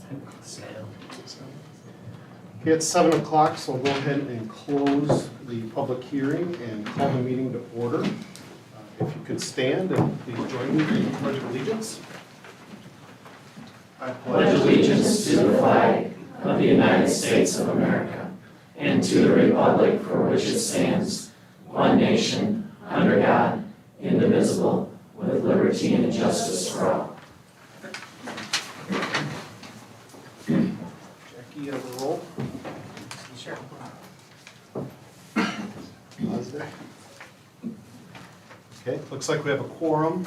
Okay, it's 7 o'clock, so we'll go ahead and close the public hearing and call the meeting to order. If you could stand and please join me in the Pledge of Allegiance. I pledge allegiance to the flag of the United States of America and to the republic for which it stands, one nation, under God, indivisible, with liberty and justice for all. Jackie, you have a roll? Sure. Okay, looks like we have a quorum.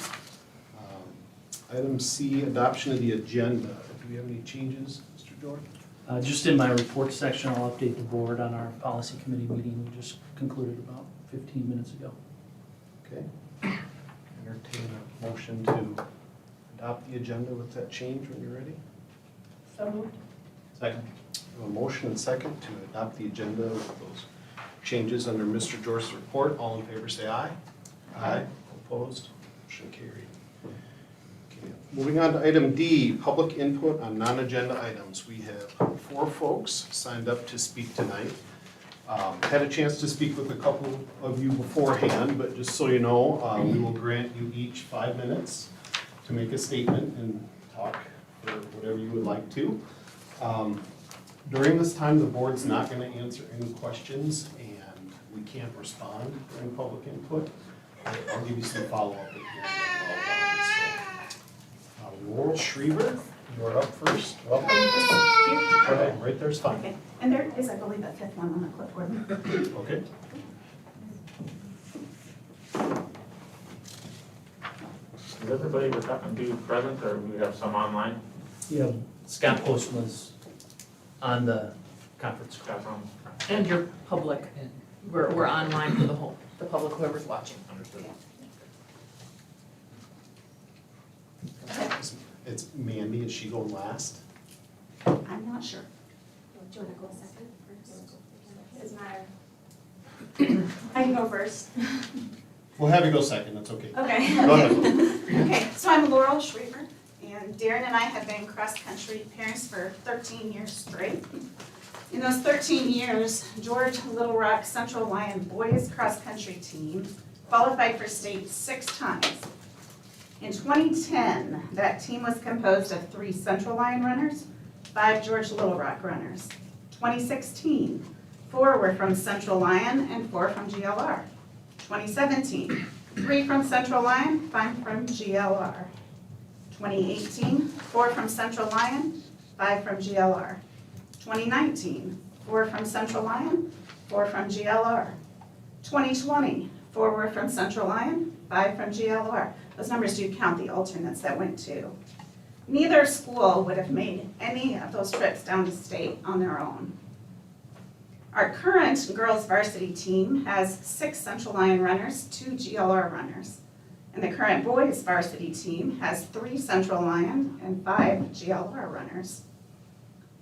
Item C, adoption of the agenda. Do we have any changes, Mr. George? Just in my report section, I'll update the board on our policy committee meeting we just concluded about 15 minutes ago. Okay. Entertain a motion to adopt the agenda with that change when you're ready. So moved. Second. A motion and second to adopt the agenda with those changes under Mr. George's report. All in favor say aye. Aye. Opposed? Motion carried. Okay. Moving on to item D, public input on non-agenda items. We have 4 folks signed up to speak tonight. Had a chance to speak with a couple of you beforehand, but just so you know, we will grant you each 5 minutes to make a statement and talk for whatever you would like to. During this time, the board's not going to answer any questions, and we can't respond during public input. I'll give you some follow-up at the end. Laurel Schriever, you are up first. Welcome. Right there's fine. Okay, and there is, I believe, a 5th one on the clipboard. Okay. Is everybody with that and be present, or we have some online? Yeah, Scott Post was on the conference call. Got some? And your public, we're online for the public, whoever's watching. Understood. It's Mandy. Is she going last? I'm not sure. Do you want to go second first? Doesn't matter. I can go first. We'll have you go second. That's okay. Okay. Go ahead. Okay, so I'm Laurel Schriever, and Darren and I have been cross-country parents for 13 years straight. In those 13 years, George Little Rock Central Lyon boys cross-country team qualified for state 6 times. In 2010, that team was composed of 3 Central Lyon runners, 5 George Little Rock runners. 2016, 4 were from Central Lyon and 4 from GLR. 2017, 3 from Central Lyon, 5 from GLR. 2018, 4 from Central Lyon, 5 from GLR. 2019, 4 from Central Lyon, 4 from GLR. 2020, 4 were from Central Lyon, 5 from GLR. Those numbers do count the alternates that went too. Neither school would have made any of those trips down to state on their own. Our current girls varsity team has 6 Central Lyon runners, 2 GLR runners. And the current boys varsity team has 3 Central Lyon and 5 GLR runners.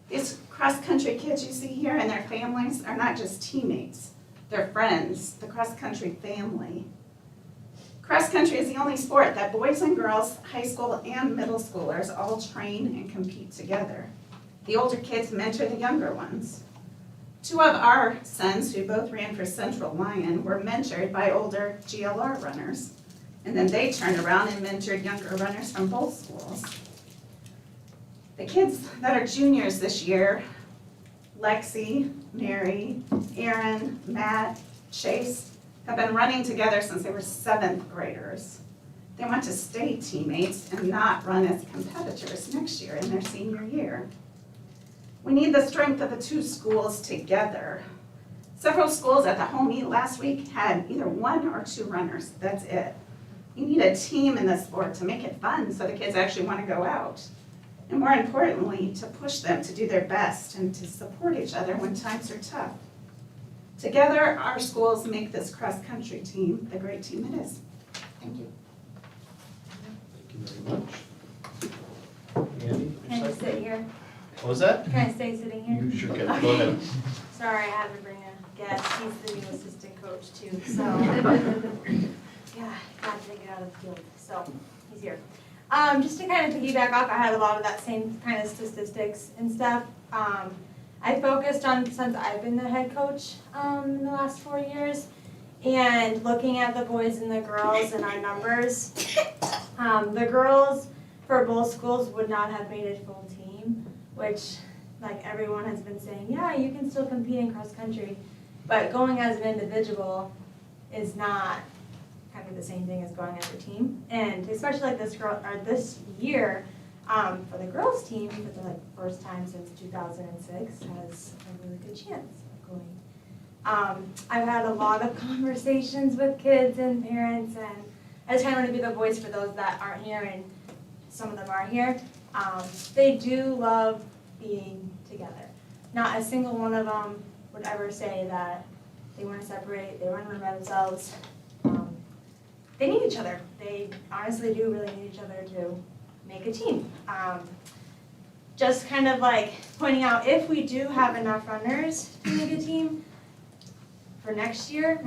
These cross-country kids you see here and their families are not just teammates, they're friends, the cross-country family. Cross-country is the only sport that boys and girls, high school and middle schoolers all train and compete together. The older kids mentor the younger ones. 2 of our sons, who both ran for Central Lyon, were mentored by older GLR runners. And then they turned around and mentored younger runners from both schools. The kids that are juniors this year, Lexi, Mary, Aaron, Matt, Chase, have been running together since they were 7th graders. They want to stay teammates and not run as competitors next year in their senior year. We need the strength of the 2 schools together. Several schools at the home meet last week had either 1 or 2 runners, that's it. You need a team in this sport to make it fun so the kids actually want to go out. And more importantly, to push them to do their best and to support each other when times are tough. Together, our schools make this cross-country team the great team it is. Thank you. Thank you very much. Andy, Can I your just second? sit here? What was that? Can I stay sitting here? You sure can. Go ahead. Sorry, I had to bring a guest. He's the new assistant coach too, so. Yeah, got to get out of the field, so he's here. Just to kind of piggyback off, I had a lot of that same kind of statistics and stuff. I focused on, since I've been the head coach in the last 4 years, and looking at the boys and the girls and our numbers. The girls for both schools would not have made a full team, which like everyone has been saying, yeah, you can still compete in cross country, but going as an individual is not kind of the same thing as going as a team. And especially like this year, for the girls team, for the first time since 2006, has a really good chance of going. I've had a lot of conversations with kids and parents, and I just kind of want to be the voice for those that aren't here, and some of them are here. They do love being together. Not a single one of them would ever say that they want to separate, they want to run by themselves. They need each other. They honestly do really need each other to make a team. Just kind of like pointing out, if we do have enough runners to make a team for next year,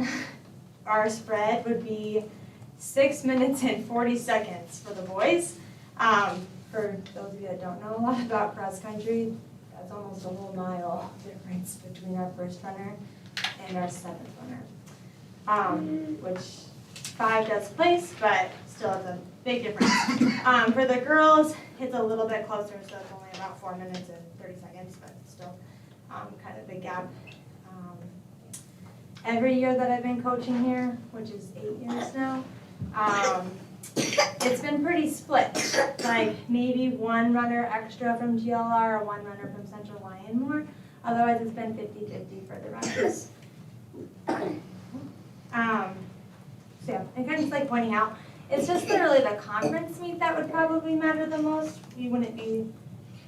our spread would be 6 minutes and 40 seconds for the boys. For those of you that don't know a lot about cross country, that's almost a whole mile difference between our first runner and our seventh runner. Which 5 does place, but still it's a big difference. For the girls, it's a little bit closer, so it's only about 4 minutes and 30 seconds, but still kind of a big gap. Every year that I've been coaching here, which is 8 years now, it's been pretty split. Like maybe one runner extra from GLR or one runner from Central Lyon more. Otherwise, it's been 50-50 for the runners. So yeah, and kind of just like pointing out, it's just literally the conference meet that would probably matter the most. We wouldn't be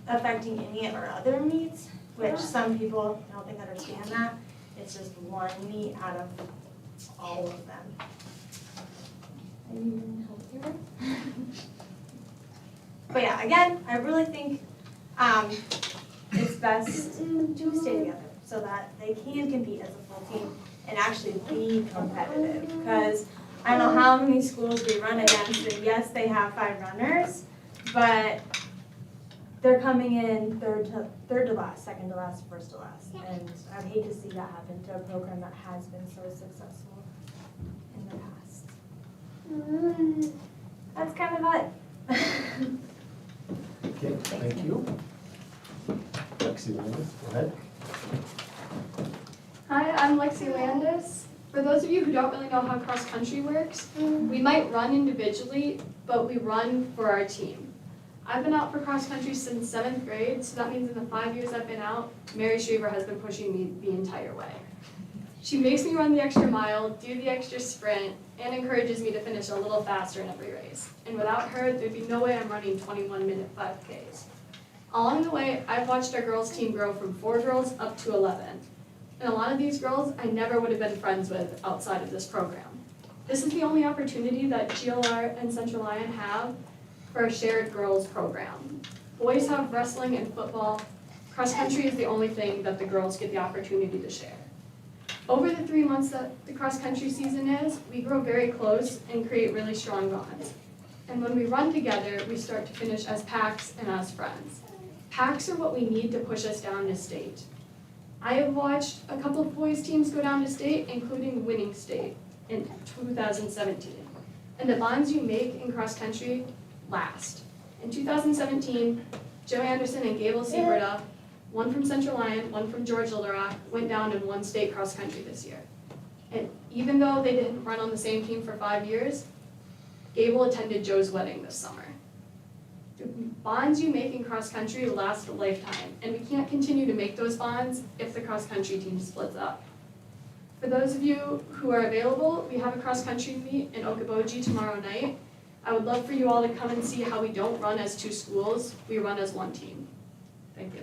affecting any of our other meets, which some people I don't think understand that. It's just one meet out of all of them. Are you gonna help here? But yeah, again, I really think it's best to stay together so that they can compete as a full team and actually be competitive. Because I don't know how many schools we run against, and yes, they have 5 runners, but they're coming in third to last, second to last, first to last. And I'd hate to see that happen to a program that has been so successful in the past. That's kind of it. Okay, thank you. Lexi, go ahead. Hi, I'm Lexi Landis. For those of you who don't really know how cross country works, we might run individually, but we run for our team. I've been out for cross country since 7th grade, so that means in the 5 years I've been out, Mary Shriver has been pushing me the entire way. She makes me run the extra mile, do the extra sprint, and encourages me to finish a little faster in every race. And without her, there'd be no way I'm running 21-minute 5Ks. Along the way, I've watched our girls team grow from 4 girls up to 11. And a lot of these girls I never would have been friends with outside of this program. This is the only opportunity that GLR and Central Lyon have for a shared girls program. Boys have wrestling and football. Cross country is the only thing that the girls get the opportunity to share. Over the 3 months that the cross country season is, we grow very close and create really strong bonds. And when we run together, we start to finish as packs and as friends. Packs are what we need to push us down to state. I have watched a couple of boys teams go down to state, including winning state in 2017. And the bonds you make in cross country last. In 2017, Joe Anderson and Gable Sieberta, one from Central Lyon, one from George Little Rock, went down and won state cross country this year. And even though they didn't run on the same team for 5 years, Gable attended Joe's wedding this summer. The bonds you make in cross country last a lifetime, and we can't continue to make those bonds if the cross country team splits up. For those of you who are available, we have a cross country meet in Okoboji tomorrow night. I would love for you all to come and see how we don't run as 2 schools, we run as 1 team. Thank you.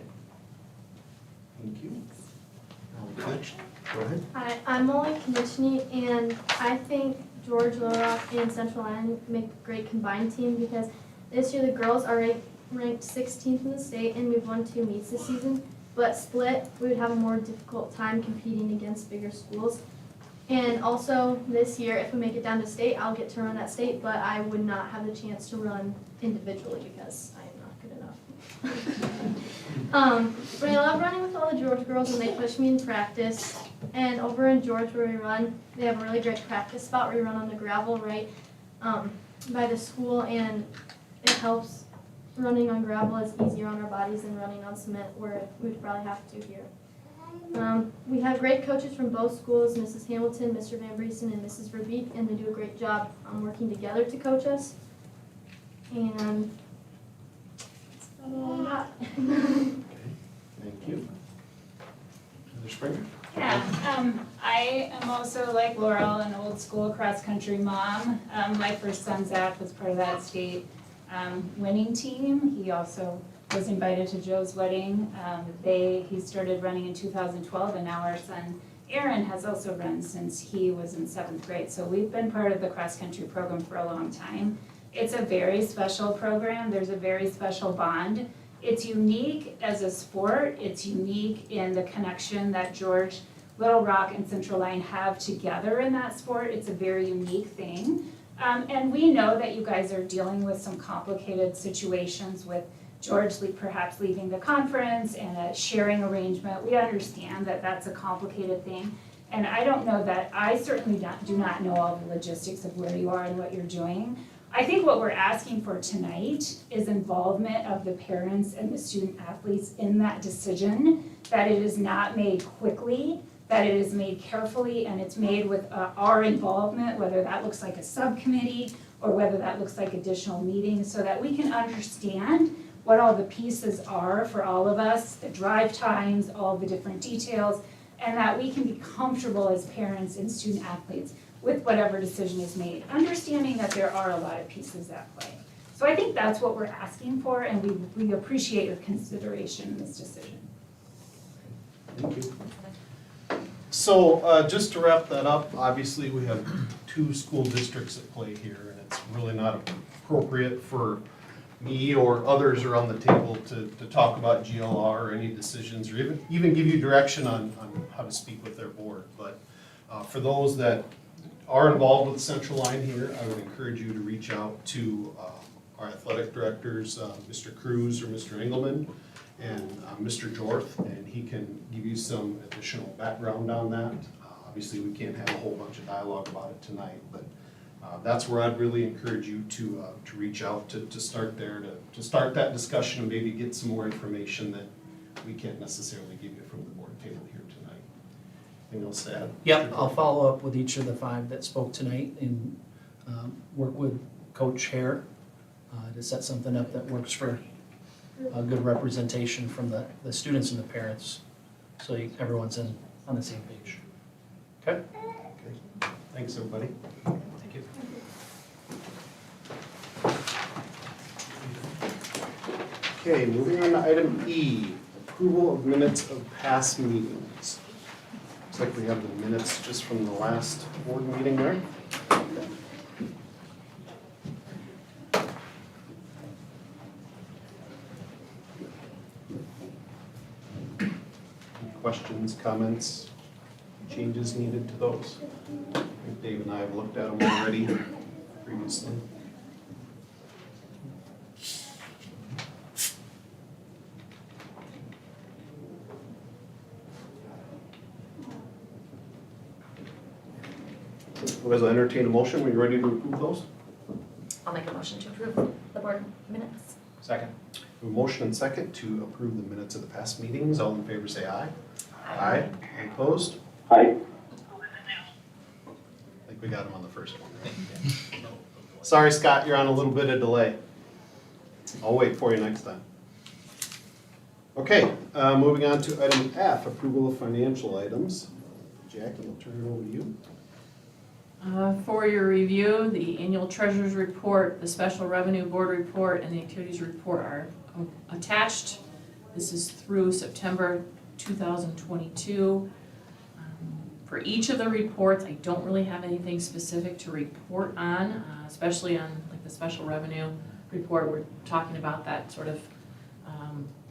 Thank you. Coach, go ahead. Hi, I'm Molly Kondichny, and I think George, Little Rock, and Central Lyon make a great combined team because this year the girls are ranked 16th in the state, and we've won 2 meets this season. But split, we would have a more difficult time competing against bigger schools. And also this year, if we make it down to state, I'll get to run at state, but I would not have the chance to run individually because I am not good enough. But I love running with all the George girls and they push me in practice. And over in George where we run, they have a really great practice spot where we run on the gravel right by the school, and it helps. Running on gravel is easier on our bodies than running on cement where we'd probably have to here. We have great coaches from both schools, Mrs. Hamilton, Mr. Van Briesen, and Mrs. Verbeek, and they do a great job working together to coach us. And that's about all I got. Thank you. Heather Springer? Yeah, I am also like Laurel, an old school cross-country mom. My first son, Zach, was part of that state winning team. He also was invited to Joe's wedding. He started running in 2012, and now our son, Aaron, has also run since he was in 7th grade. So we've been part of the cross-country program for a long time. It's a very special program. There's a very special bond. It's unique as a sport. It's unique in the connection that George, Little Rock, and Central Lyon have together in that sport. It's a very unique thing. And we know that you guys are dealing with some complicated situations with George perhaps leaving the conference and a sharing arrangement. We understand that that's a complicated thing. And I don't know that, I certainly do not know all the logistics of where you are and what you're doing. I think what we're asking for tonight is involvement of the parents and the student athletes in that decision, that it is not made quickly, that it is made carefully, and it's made with our involvement, whether that looks like a subcommittee or whether that looks like additional meetings, so that we can understand what all the pieces are for all of us, the drive times, all the different details, and that we can be comfortable as parents and student athletes with whatever decision is made, understanding that there are a lot of pieces at play. So I think that's what we're asking for, and we appreciate your consideration in this decision. Thank you. So just to wrap that up, obviously we have 2 school districts at play here, and it's really not appropriate for me or others around the table to talk about GLR or any decisions, or even give you direction on how to speak with their board. But for those that are involved with Central Lyon here, I would encourage you to reach out to our athletic directors, Mr. Cruz or Mr. Engelman, and Mr. Jorth, and he can give you some additional background on that. Obviously, we can't have a whole bunch of dialogue about it tonight, but that's where I'd really encourage you to reach out to start there, to start that discussion and maybe get some more information that we can't necessarily give you from the board table here tonight. Anything else to add? Yep, I'll follow up with each of the 5 that spoke tonight and work with Coach Hare to set something up that works for a good representation from the students and the parents, so everyone's on the same page. Okay? Okay. Thanks, everybody. Thank you. Okay, moving on to item E, approval of minutes of past meetings. Looks like we have the minutes just from the last board meeting there. Any questions, comments, changes needed to those? I think Dave and I have looked at them already previously. Otherwise, I'll entertain a motion. Are you ready to approve those? I'll make a motion to approve the board minutes. Second. A motion and second to approve the minutes of the past meetings. All in favor say aye. Aye. Any opposed? Aye. I think we got him on the first one. Sorry, Scott, you're on a little bit of delay. I'll wait for you next time. Okay, moving on to item F, approval of financial items. Jackie, I'll turn it over to you. For your review, the annual treasurer's report, the special revenue board report, and the activities report are attached. This is through September 2022. For each of the reports, I don't really have anything specific to report on, especially on like the special revenue report. We're talking about that sort of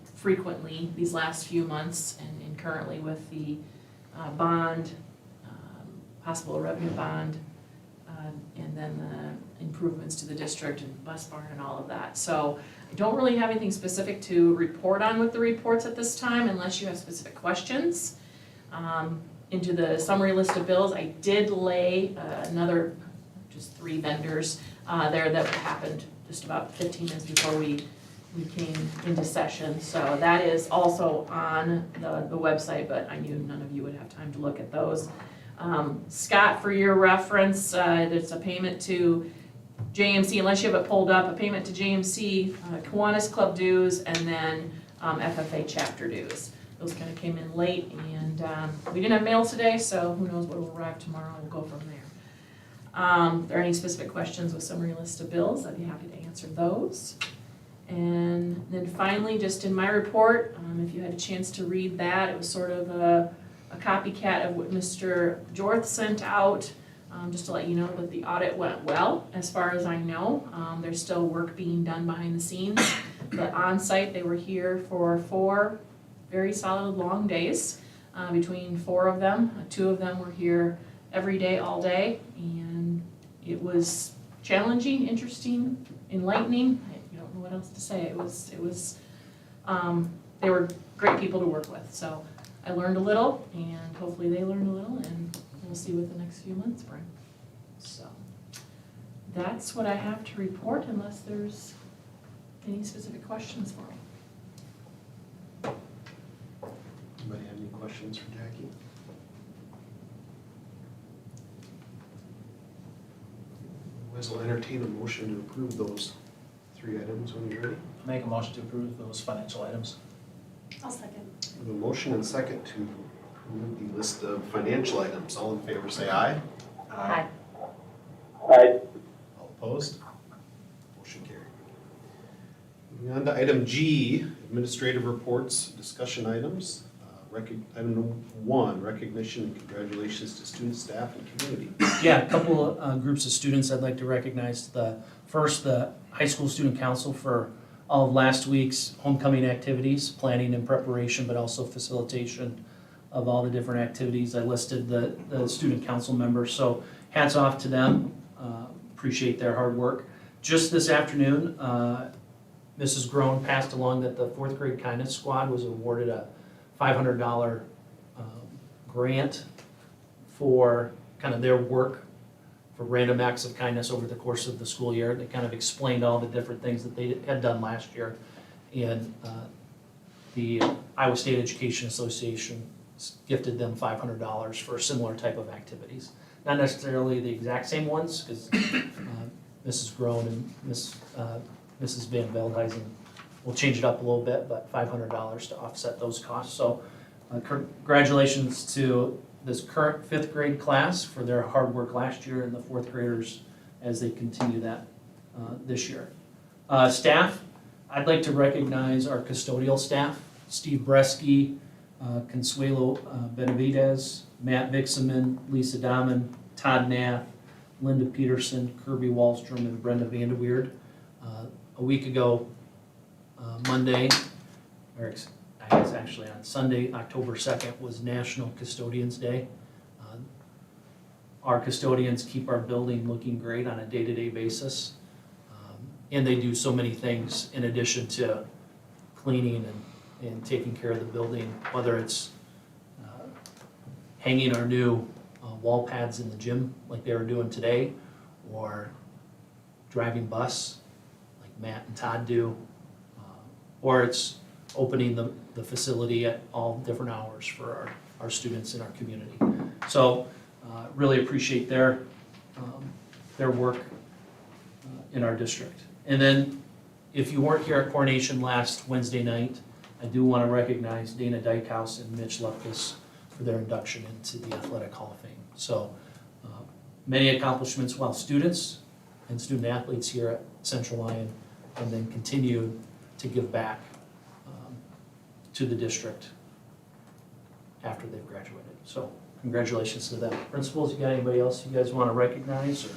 frequently these last few months, and currently with the bond possible revenue bond, and then the improvements to the district and bus barn and all of that. So I don't really have anything specific to report on with the reports at this time unless you have specific questions. Into the summary list of bills, I did lay another, just 3 vendors there that happened just about 15 minutes before we came into session. So that is also on the website, but I knew none of you would have time to look at those. Scott, for your reference, there's a payment to JMC, unless you have it pulled up, a payment to JMC, Kiwanis Club dues, and then FFA chapter dues. Those kind of came in late, and we didn't have mail today, so who knows what will arrive tomorrow. We'll go from there. If there are any specific questions with summary list of bills, I'd be happy to answer those. And then finally, just in my report, if you had a chance to read that, it was sort of a copycat of what Mr. Jorth sent out, just to let you know that the audit went well, as far as I know. There's still work being done behind the scenes, but on-site, they were here for 4 very solid long days, between 4 of them. 2 of them were here every day, all day, and it was challenging, interesting, enlightening. I don't know what else to say. It was they were great people to work with, so I learned a little, and hopefully they learned a little, and we'll see what the next few months bring. So that's what I have to report, unless there's any specific questions for me. Anybody have any questions for Jackie? Otherwise, I'll entertain a motion to approve those 3 items when you're ready. Make a motion to approve those financial items. I'll second. We have a motion and second to approve the list of financial items. All in favor say aye. Aye. Aye. All opposed? Motion carried. Moving on to item G, administrative reports, discussion items. Item 1, recognition and congratulations to students, staff, and community. Yeah, a couple groups of students I'd like to recognize. First, the high school student council for all of last week's homecoming activities, planning and preparation, but also facilitation of all the different activities. I listed the student council members, so hats off to them. Appreciate their hard work. Just this afternoon, Mrs. Groen passed along that the 4th grade kindness squad was awarded a $500 grant for kind of their work for random acts of kindness over the course of the school year. They kind of explained all the different things that they had done last year. And the Iowa State Education Association gifted them $500 for similar type of activities. Not necessarily the exact same ones, because Mrs. Groen and Mrs. Van Veldhuizen will change it up a little bit, but $500 to offset those costs. So congratulations to this current 5th grade class for their hard work last year, and the 4th graders as they continue that this year. Staff, I'd like to recognize our custodial staff, Steve Bresky, Consuelo Benavides, Matt Vixaman, Lisa Dahman, Todd Nath, Linda Peterson, Kirby Wallstrom, and Brenda Vandeweerd. A week ago, Monday, or I guess actually on Sunday, October 2nd, was National Custodians Day. Our custodians keep our building looking great on a day-to-day basis. And they do so many things in addition to cleaning and taking care of the building, whether it's hanging our new wall pads in the gym like they were doing today, or driving bus like Matt and Todd do, or it's opening the facility at all different hours for our students in our community. So really appreciate their work in our district. And then if you weren't here at Coronation last Wednesday night, I do want to recognize Dana Dykehouse and Mitch Lupkus for their induction into the Athletic Hall of Fame. So many accomplishments while students and student athletes here at Central Lyon, and then continue to give back to the district after they've graduated. So congratulations to them. Principals, you got anybody else you guys want to recognize? Or?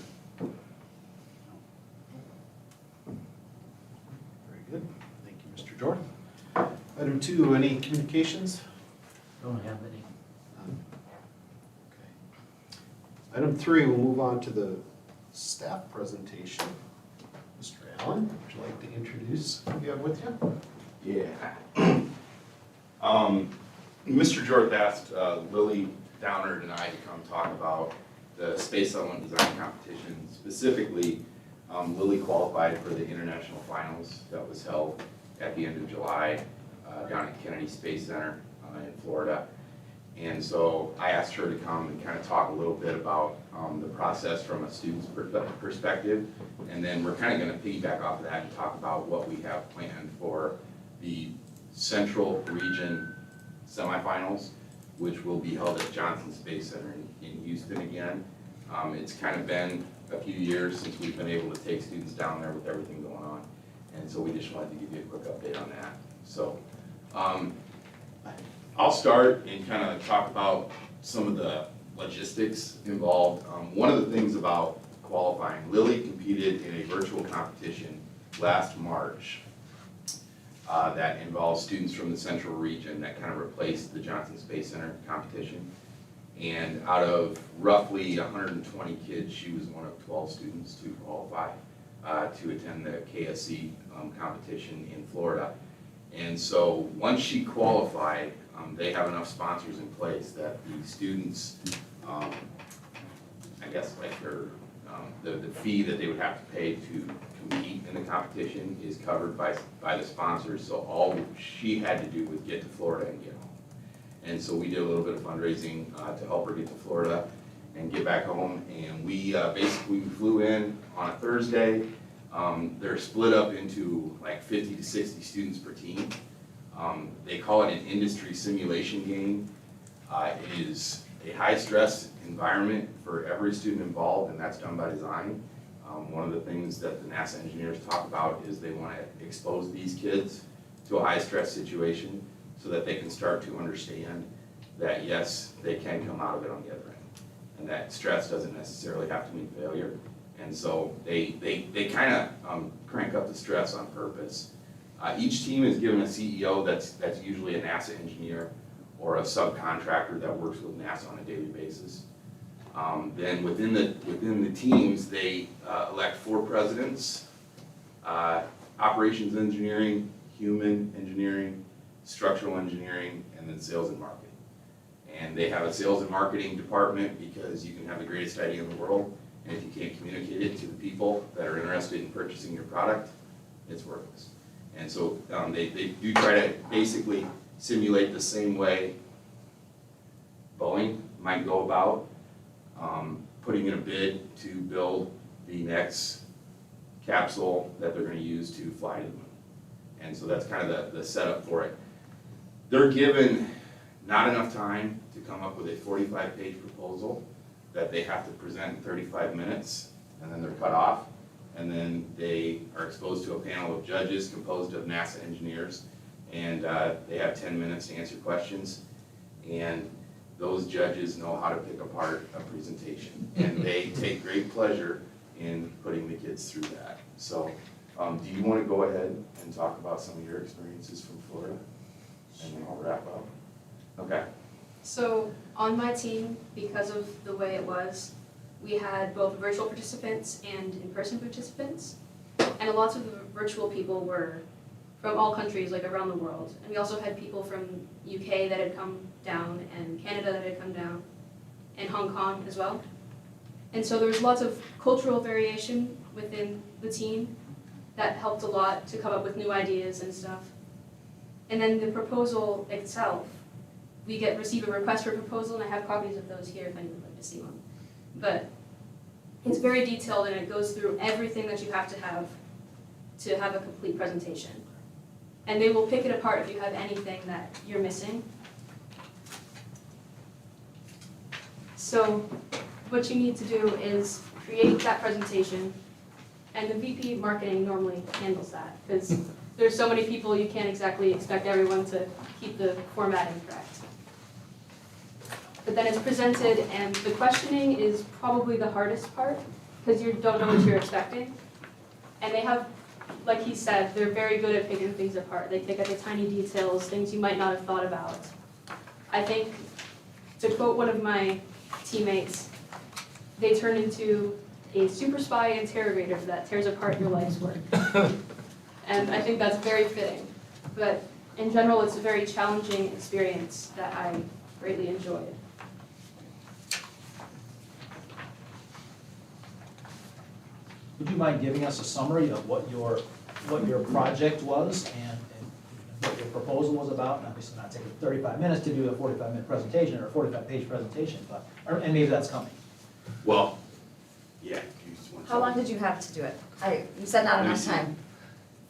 Very good. Thank you, Mr. Jordan. Item 2, any communications? Don't have any. Okay. Item 3, we'll move on to the staff presentation. Mr. Allen, would you like to introduce who you have with you? Yeah. Mr. Jordan asked Lily Downard and I to come talk about the space element design competition. Specifically, Lily qualified for the international finals that was held at the end of July down at Kennedy Space Center in Florida. And so I asked her to come and kind of talk a little bit about the process from a student's perspective. And then we're kind of going to piggyback off of that and talk about what we have planned for the Central Region semifinals, which will be held at Johnson Space Center in Houston again. It's kind of been a few years since we've been able to take students down there with everything going on. And so we just wanted to give you a quick update on that. So I'll start and kind of talk about some of the logistics involved. One of the things about qualifying, Lily competed in a virtual competition last March that involves students from the Central Region that kind of replaced the Johnson Space Center competition. And out of roughly 120 kids, she was one of 12 students to qualify to attend the KSC competition in Florida. And so once she qualified, they have enough sponsors in place that the students, I guess like the fee that they would have to pay to compete in the competition is covered by the sponsors. So all she had to do was get to Florida and get home. And so we did a little bit of fundraising to help her get to Florida and get back home. And we basically flew in on a Thursday. They're split up into like 50 to 60 students per team. They call it an industry simulation game. It is a high-stress environment for every student involved, and that's done by design. One of the things that the NASA engineers talk about is they want to expose these kids to a high-stress situation so that they can start to understand that, yes, they can come out of it on the other end, and that stress doesn't necessarily have to mean failure. And so they kind of crank up the stress on purpose. Each team is given a CEO that's usually a NASA engineer or a subcontractor that works with NASA on a daily basis. Then within the teams, they elect 4 presidents: operations engineering, human engineering, structural engineering, and then sales and marketing. And they have a sales and marketing department because you can have the greatest idea in the world, and if you can't communicate it to the people that are interested in purchasing your product, it's worthless. And so they do try to basically simulate the same way Boeing might go about putting in a bid to build the next capsule that they're going to use to fly to the moon. And so that's kind of the setup for it. They're given not enough time to come up with a 45-page proposal that they have to present in 35 minutes, and then they're cut off. And then they are exposed to a panel of judges composed of NASA engineers, and they have 10 minutes to answer questions. And those judges know how to pick apart a presentation, and they take great pleasure in putting the kids through that. So do you want to go ahead and talk about some of your experiences from Florida? And then I'll wrap up. Okay. So on my team, because of the way it was, we had both virtual participants and in-person participants. And a lot of the virtual people were from all countries, like around the world. And we also had people from UK that had come down, and Canada that had come down, and Hong Kong as well. And so there was lots of cultural variation within the team that helped a lot to come up with new ideas and stuff. And then the proposal itself, we receive a request for proposal, and I have copies of those here if anyone would like to see one. But it's very detailed, and it goes through everything that you have to have a complete presentation. And they will pick it apart if you have anything that you're missing. So what you need to do is create that presentation, and the VP marketing normally handles that, because there's so many people, you can't exactly expect everyone to keep the formatting correct. But then it's presented, and the questioning is probably the hardest part, because you don't know what you're expecting. And they have, like he said, they're very good at picking things apart. They pick at the tiny details, things you might not have thought about. I think, to quote one of my teammates, they turn into a super spy interrogator that tears apart your life's work. And I think that's very fitting. But in general, it's a very challenging experience that I greatly enjoyed. Would you mind giving us a summary of what your project was and what your proposal was about? And obviously not taking 35 minutes to do a 45-minute presentation or a 45-page presentation, but, and maybe that's coming. Well, yeah. you just want to- How long did you have to do it? You said not enough time.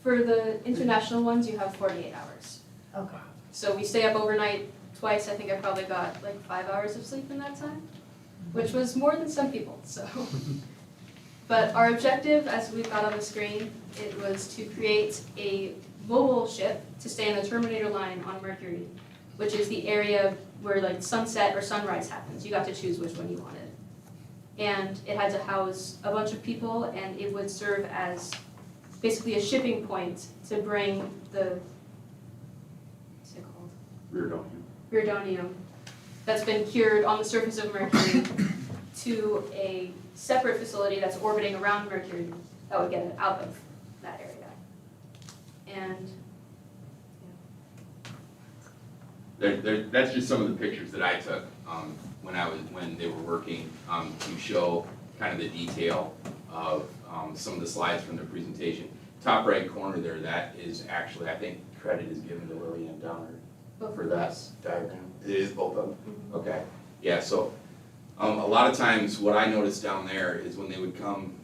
For the international ones, you have 48 hours. Okay. So we stay up overnight twice. I think I probably got like 5 hours of sleep in that time, which was more than some people, so. But our objective, as we've got on the screen, it was to create a mobile ship to stay in the Terminator line on Mercury, which is the area where like sunset or sunrise happens. You got to choose which one you wanted. And it had to house a bunch of people, and it would serve as basically a shipping point to bring the, what's it called? Reardonium that's been cured on the surface of Mercury to a separate facility that's orbiting around Mercury that would get it out of that area. And That's just some of the pictures that I took when they were working to show kind of the detail of some of the slides from the presentation. Top right corner there, that is actually, I think credit is given to Lillian Downer for that diagram. It is both of them? Mhm. Okay, yeah, so a lot of times what I noticed down there is when they would come,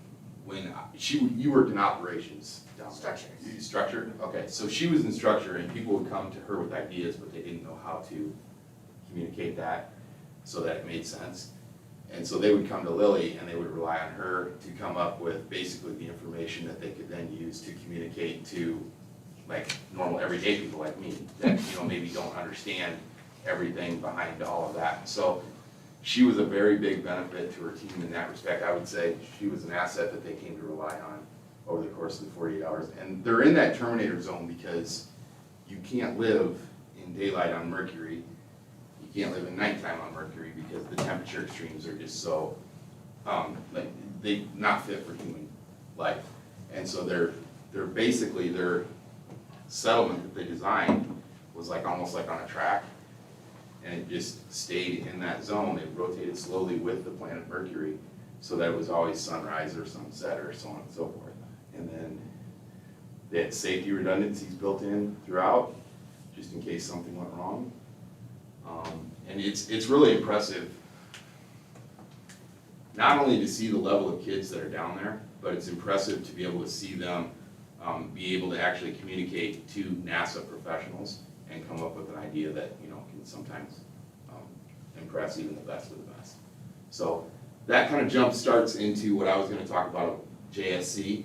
you worked in operations down there. Structures. Structure, okay, so she was in structure and people would come to her with ideas, but they didn't know how to communicate that so that it made sense. And so they would come to Lily and they would rely on her to come up with basically the information that they could then use to communicate to like normal everyday people like me that maybe don't understand everything behind all of that. So she was a very big benefit to her team in that respect. I would say she was an asset that they came to rely on over the course of the 48 hours. And they're in that Terminator zone because you can't live in daylight on Mercury. You can't live in nighttime on Mercury because the temperature extremes are just so, they not fit for human life. And so they're basically, their settlement that they designed was like almost like on a track. And it just stayed in that zone. They rotated slowly with the planet Mercury so that it was always sunrise or sunset or so on and so forth. And then they had safety redundancies built in throughout, just in case something went wrong. And it's really impressive, not only to see the level of kids that are down there, but it's impressive to be able to see them be able to actually communicate to NASA professionals and come up with an idea that can sometimes impress even the best of the best. So that kind of jump starts into what I was going to talk about JSC.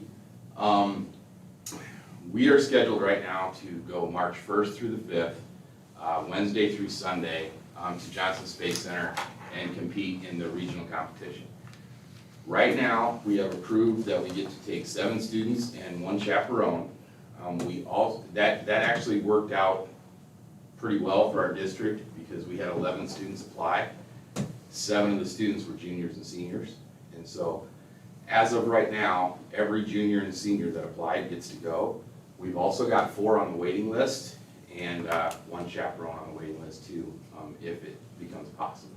We are scheduled right now to go March 1st through the 5th, Wednesday through Sunday, to Johnson Space Center and compete in the regional competition. Right now, we have approved that we get to take 7 students and 1 chaperone. That actually worked out pretty well for our district because we had 11 students apply. 7 of the students were juniors and seniors. And so as of right now, every junior and senior that applied gets to go. We've also got 4 on the waiting list and 1 chaperone on the waiting list too, if it becomes possible.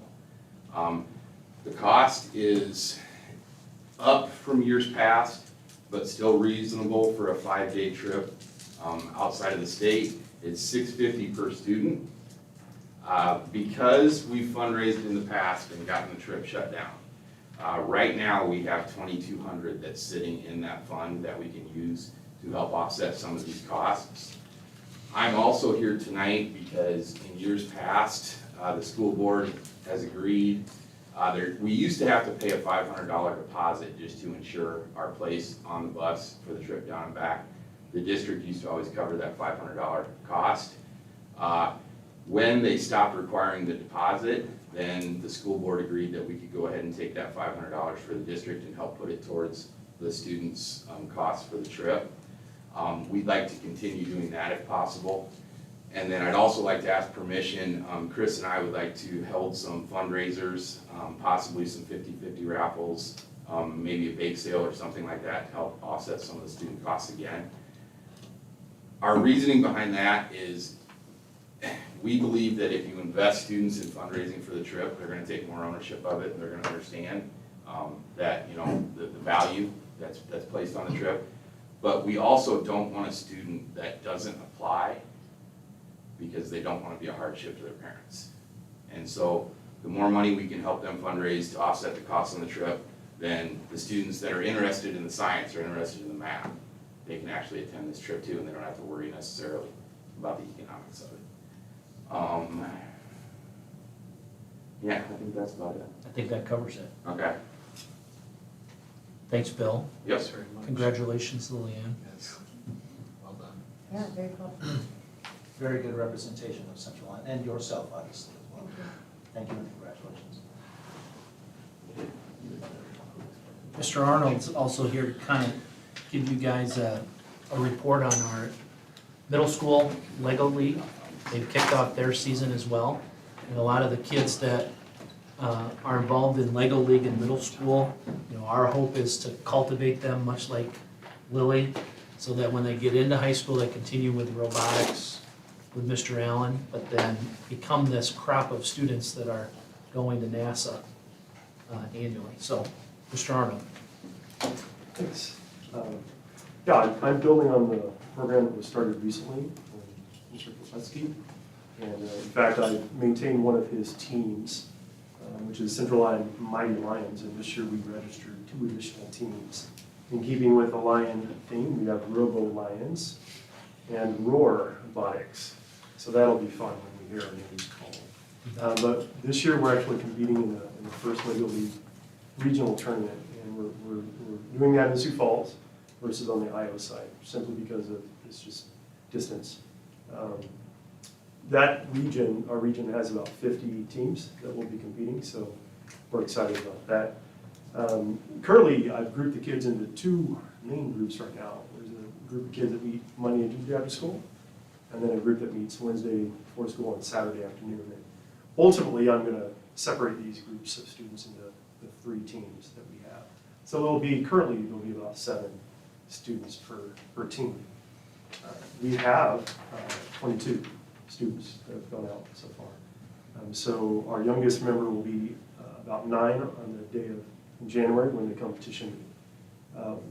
The cost is up from years past, but still reasonable for a 5-day trip outside of the state. It's $650 per student. Because we fundraised in the past and gotten the trip shut down, right now we have $2,200 that's sitting in that fund that we can use to help offset some of these costs. I'm also here tonight because in years past, the school board has agreed. We used to have to pay a $500 deposit just to ensure our place on the bus for the trip down and back. The district used to always cover that $500 cost. When they stopped requiring the deposit, then the school board agreed that we could go ahead and take that $500 for the district and help put it towards the students' costs for the trip. We'd like to continue doing that if possible. And then I'd also like to ask permission, Chris and I would like to hold some fundraisers, possibly some 50-50 raffles, maybe a bake sale or something like that to help offset some of the student costs again. Our reasoning behind that is we believe that if you invest students in fundraising for the trip, they're gonna take more ownership of it and they're gonna understand that, you know, the value that's placed on the trip. But we also don't want a student that doesn't apply because they don't want to be a hardship to their parents. And so the more money we can help them fundraise to offset the costs on the trip, then the students that are interested in the science or interested in the math, they can actually attend this trip too, and they don't have to worry necessarily about the economics of it. Yeah, I think that's about it. I think that covers it. Okay. Thanks, Bill. Yep. Thanks very much. Congratulations, Lilian. Yes. Well done. Yeah, very cool. Very good representation of Central Lyon, and yourself, obviously, as well. Thank you and congratulations. Mr. Arnold's also here to kind of give you guys a report on our middle school Lego League. They've kicked off their season as well. And a lot of the kids that are involved in Lego League in middle school, you know, our hope is to cultivate them much like Lily, so that when they get into high school, they continue with robotics with Mr. Allen, but then become this crop of students that are going to NASA annually. So, Mr. Arnold. Thanks. Yeah, I'm building on the program that was started recently with Mr. Kopetzky. And in fact, I maintain one of his teams, which is Central Lyon Mighty Lions. And this year we registered 2 additional teams. In keeping with the Lion theme, we have Robo Lions and Roar Robotics. So that'll be fun when we hear our names called. But this year we're actually competing in the first Lego League regional tournament. And we're doing that in Sioux Falls versus on the Iowa side, simply because of it's just distance. That region, our region has about 50 teams that will be competing, so we're excited about that. Currently, I've grouped the kids into 2 main groups right now. There's a group of kids that meet Monday and Tuesday after school, and then a group that meets Wednesday before school and Saturday afternoon. And ultimately, I'm going to separate these groups of students into the 3 teams that we have. So currently there'll be about 7 students per team. We have 22 students that have gone out so far. So our youngest member will be about 9 on the day of January when the competition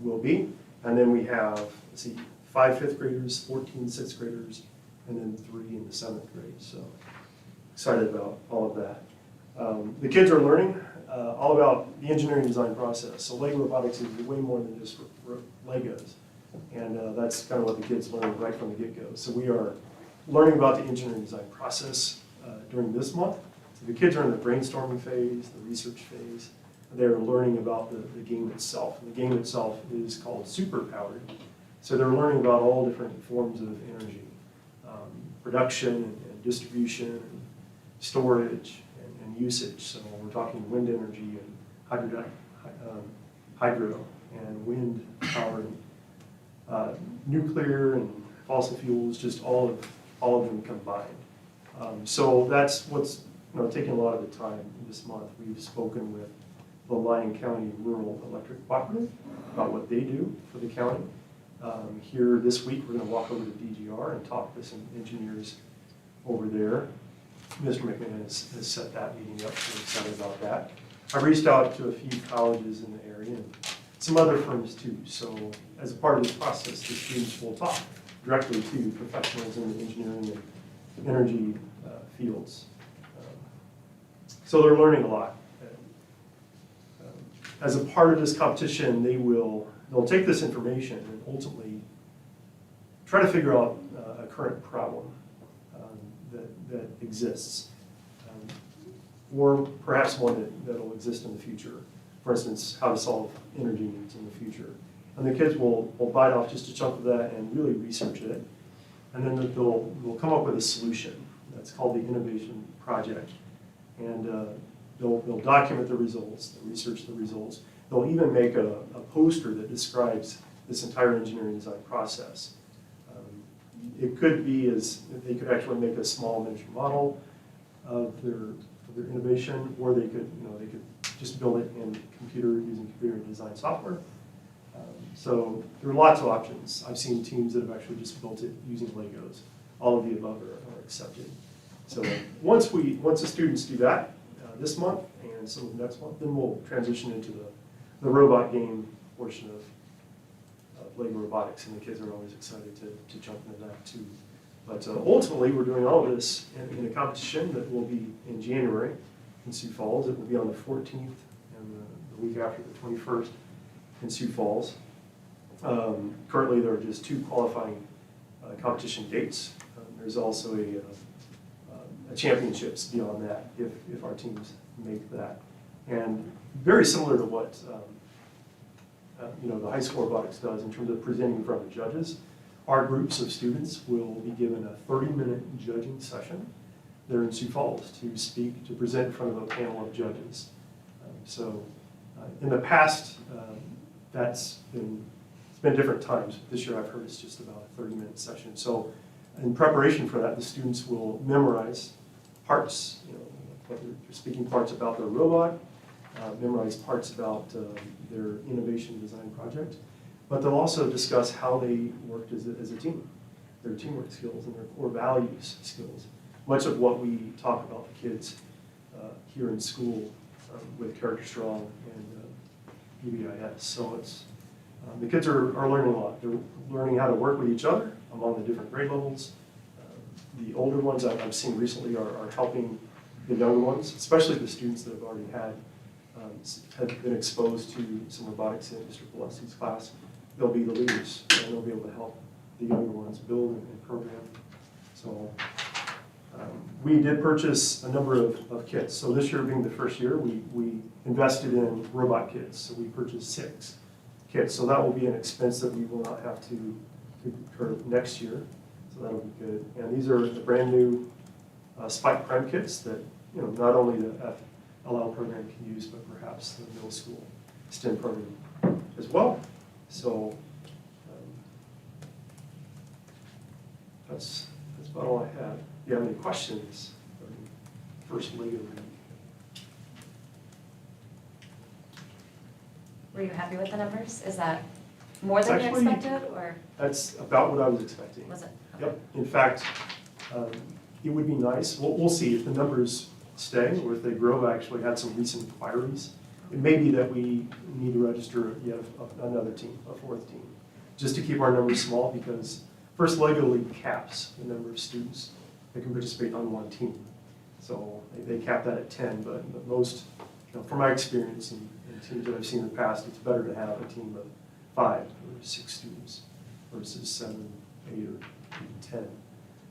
will be. And then we have, let's see, 5 5th graders, 14 6th graders, and then 3 in the 7th grade. So excited about all of that. The kids are learning all about the engineering design process. So Lego robotics is way more than just Legos. And that's kind of what the kids learn right from the get-go. So we are learning about the engineering design process during this month. So the kids are in the brainstorming phase, the research phase. They're learning about the game itself. And the game itself is called Superpowered. So they're learning about all different forms of energy, production and distribution, and storage and usage. So we're talking wind energy and hydro and wind power, and nuclear and fossil fuels, just all of them combined. So that's what's taking a lot of the time this month. We've spoken with the Lyon County Rural Electric Cooperative about what they do for the county. Here this week, we're going to walk over to DGR and talk to some engineers over there. Mr. McMahon has set that meeting up, so we're excited about that. I've reached out to a few colleges in the area and some other firms too. So as a part of this process, the students will talk directly to professionals in the engineering and energy fields. So they're learning a lot. As a part of this competition, they'll take this information and ultimately try to figure out a current problem that exists, or perhaps one that'll exist in the future. For instance, how to solve energy needs in the future. And the kids will bite off just a chunk of that and really research it. And then they'll come up with a solution. That's called the innovation project. And they'll document the results, they'll research the results. They'll even make a poster that describes this entire engineering design process. It could be as, they could actually make a small miniature model of their innovation, or they could, they could just build it in computer using computer design software. So there are lots of options. I've seen teams that have actually just built it using Legos. All of the above are accepted. So once the students do that this month and some of next month, then we'll transition into the robot game portion of Lego robotics, and the kids are always excited to jump into that too. But ultimately, we're doing all of this in a competition that will be in January in Sioux Falls. It will be on the 14th and the week after the 21st in Sioux Falls. Currently, there are just 2 qualifying competition dates. There's also a championships beyond that if our teams make that. And very similar to what the high school robotics does in terms of presenting in front of judges, our groups of students will be given a 30-minute judging session there in Sioux Falls to speak, to present in front of a panel of judges. In the past, it's been different times. This year I've heard it's just about a 30-minute session. So in preparation for that, the students will memorize parts, whether they're speaking parts about their robot, memorize parts about their innovation design project, but they'll also discuss how they worked as a team, their teamwork skills and their core values skills. Much of what we talk about the kids here in school with Character Strong and EBIS. So the kids are learning a lot. They're learning how to work with each other among the different grade levels. The older ones I've seen recently are helping the younger ones, especially the students that have already have been exposed to some robotics in Mr. Pelessi's class. They'll be the leaders, and they'll be able to help the younger ones build and program. So we did purchase a number of kits. So this year being the first year, we invested in robot kits. So we purchased 6 kits. So that will be an expense that we will not have to incur next year. So that'll be good. And these are the brand new Spike Prime kits that not only the FLL program can use, but perhaps the middle school STEM program as well. So that's about all I have. If you have any questions, first Lego read. Were you happy with the numbers? Is that more than you Actually, expected, or That's about what I was expecting. was it? Yep. In fact, it would be nice. We'll see if the numbers stay or if they grow. I actually had some recent inquiries. It may be that we need to register yet another team, a 4th team, just to keep our numbers small, because First Lego League caps the number of students that can participate on one team. So they cap that at 10, but most, from my experience and teams that I've seen in the past, it's better to have a team of 5 or 6 students versus 7, 8, or even 10.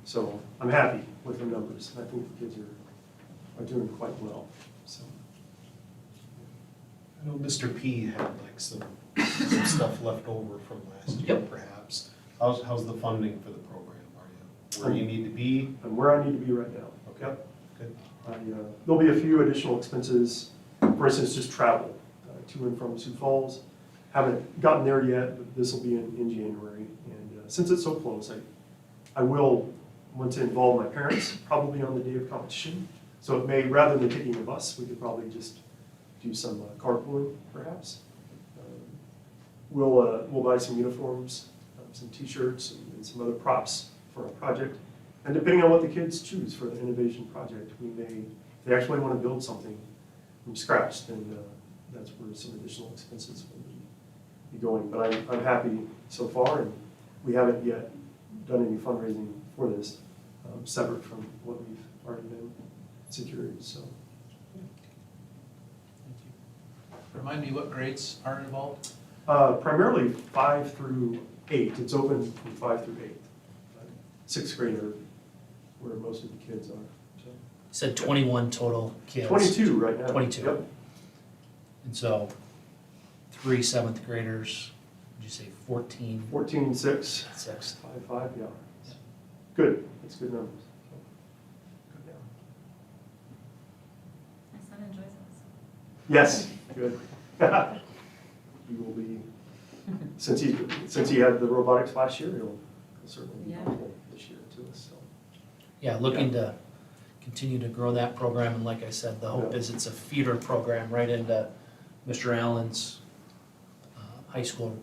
So I'm happy with the numbers. I think the kids are doing quite well. So I know Mr. P had like some stuff left over from last year, perhaps. How's the funding for the program? Are you where you need to be? I'm where I need to be right now. Okay. Good. There'll be a few additional expenses. For instance, just travel to and from Sioux Falls. Haven't gotten there yet, but this will be in January. And since it's so close, I will want to involve my parents probably on the day of competition. So it may, rather than taking a bus, we could probably just do some carpooling, perhaps. We'll buy some uniforms, some T-shirts, and some other props for our project. And depending on what the kids choose for the innovation project, if they actually want to build something from scratch, then that's where some additional expenses will be going. But I'm happy so far, and we haven't yet done any fundraising for this, separate from what we've already been secured. So. Remind me what grades are involved? Primarily 5 through 8. It's open from 5 through 8. 6th grade are where most of the kids are. So. You said 21 total kids. 22 right now. 22. Yep. And so 3 7th graders, would you say 14? 14, 6. 6. 5, 5, yeah. Good. That's good numbers. Good now. My son enjoys this. Yes. Good. He will be, since he had the robotics last year, he'll certainly be helpful this to us, so. Yeah, looking to continue to grow that program, and like I said, the hope Yeah. is it's a feeder program right into Mr. Allen's high school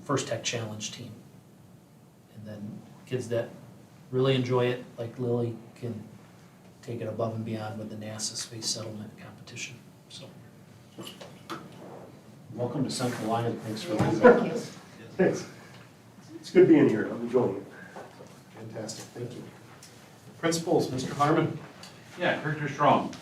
First Tech Challenge team. And then kids that really enjoy it, like Lily, can take it above and beyond with the NASA Space Settlement competition, so. Welcome to Central Lyon, thanks for Yeah, visiting. thank you. Thanks. It's good being here, I'm enjoying it. Fantastic, thank you. Principals, Mr. Harmon. Yeah, Character Strong.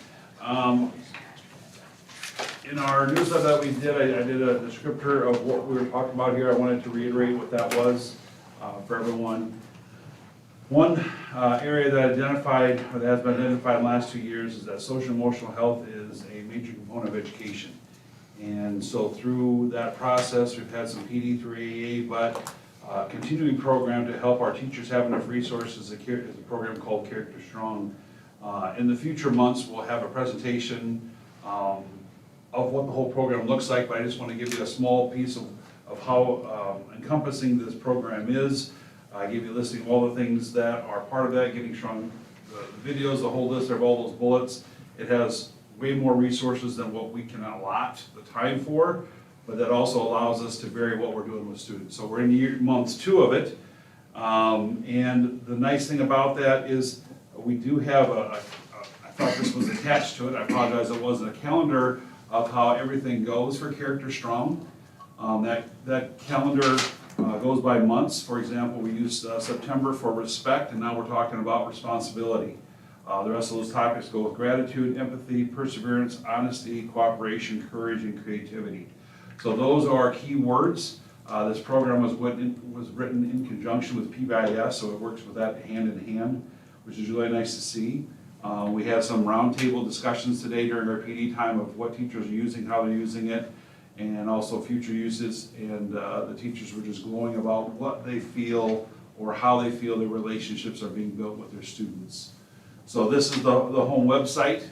In our newsletter that we did, I did a descriptor of what we were talking about here. I wanted to reiterate what that was for everyone. One area that identified, or that has been identified in the last 2 years, is that social and emotional health is a major component of education. And so through that process, we've had some PD through AAA, but continuing program to help our teachers have enough resources is a program called Character Strong. In the future months, we'll have a presentation of what the whole program looks like, but I just want to give you a small piece of how encompassing this program is. I gave you a listing of all the things that are part of that, Getting Strong, the videos, the whole list of all those bullets. It has way more resources than what we can allot the time for, but that also allows us to vary what we're doing with students. So we're in month 2 of it, and the nice thing about that is we do have I thought this was attached to it, I apologize, it wasn't, a calendar of how everything goes for Character Strong. That calendar goes by months. For example, we used September for respect, and now we're talking about responsibility. The rest of those topics go with gratitude, empathy, perseverance, honesty, cooperation, courage, and creativity. So those are key words. This program was written in conjunction with PBIS, so it works with that hand in hand, which is really nice to see. We had some roundtable discussions today during our PD time of what teachers are using, how they're using it, and also future uses, and the teachers were just glowing about what they feel or how they feel their relationships are being built with their students. So this is the home website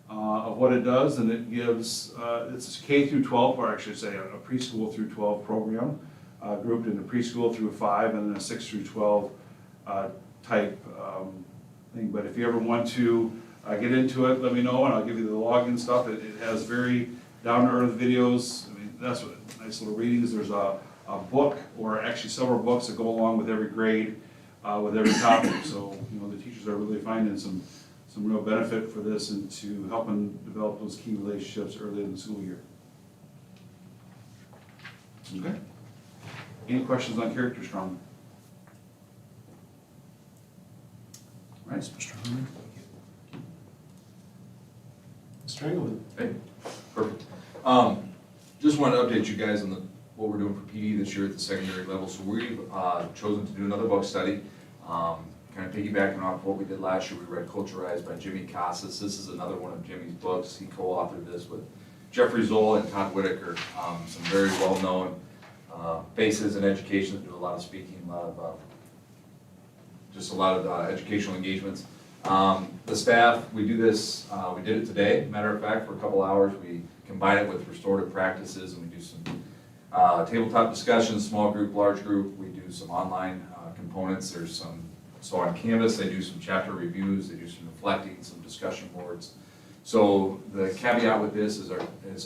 of what it does, and it gives, it's K through 12, or actually say a preschool through 12 program, grouped into preschool through 5 and then a 6 through 12 type thing. But if you ever want to get into it, let me know and I'll give you the login stuff. It has very down-to-earth videos. I mean, that's what nice little readings. There's a book, or actually several books that go along with every grade, with every topic. So, you know, the teachers are really finding some real benefit for this and to helping develop those key relationships early in the school year. Okay. Any questions on Character Strong? Right. Mr. Harmon? Mr. Engelmann. Hey, perfect. Just wanted to update you guys on what we're doing for PD this year at the secondary level. So we've chosen to do another book study. Kind of piggybacking off what we did last year, we read Culturized by Jimmy Casas. This is another one of Jimmy's books. He co-authored this with Jeffrey Zoll and Todd Whitaker, some very well-known faces in education that do a lot of speaking, just a lot of educational engagements. The staff, we do this, we did it today, matter of fact, for a couple hours. We combine it with restorative practices, and we do some tabletop discussions, small group, large group. We do some online components. There's some, so on Canvas, they do some chapter reviews, they do some reflecting, some discussion boards. So the caveat with this is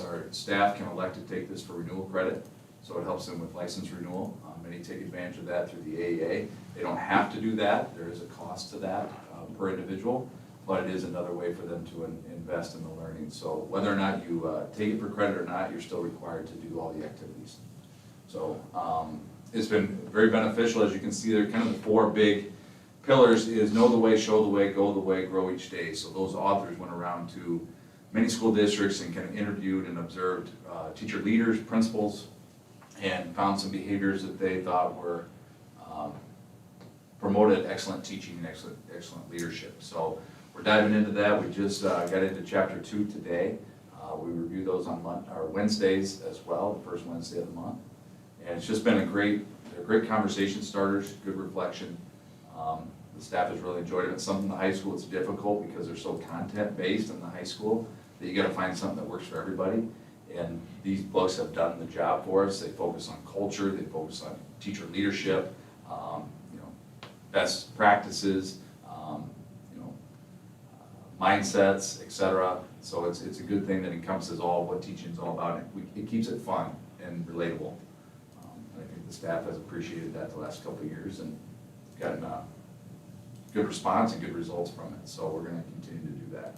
our staff can elect to take this for renewal credit, so it helps them with license renewal. Many take advantage of that through the AEA. They don't have to do that. There is a cost to that per individual, but it is another way for them to invest in the learning. So whether or not you take it for credit or not, you're still required to do all the activities. So it's been very beneficial. As you can see, there are kind of the 4 big pillars is know the way, show the way, go the way, grow each day. So those authors went around to many school districts and kind of interviewed and observed teacher leaders, principals, and found some behaviors that they thought were promoted excellent teaching and excellent leadership. So we're diving into that. We just got into chapter 2 today. We review those on Wednesdays as well, the first Wednesday of the month. And it's just been they're great conversation starters, good reflection. The staff has really enjoyed it. It's something in the high school, it's difficult because they're so content-based in the high school that you gotta find something that works for everybody. And these books have done the job for us. They focus on culture, they focus on teacher leadership, best practices, you know, mindsets, et cetera. So it's a good thing that encompasses all of what teaching is all about. It keeps it fun and relatable. And I think the staff has appreciated that the last couple of years and gotten a good response and good results from it. So we're going to continue to do that.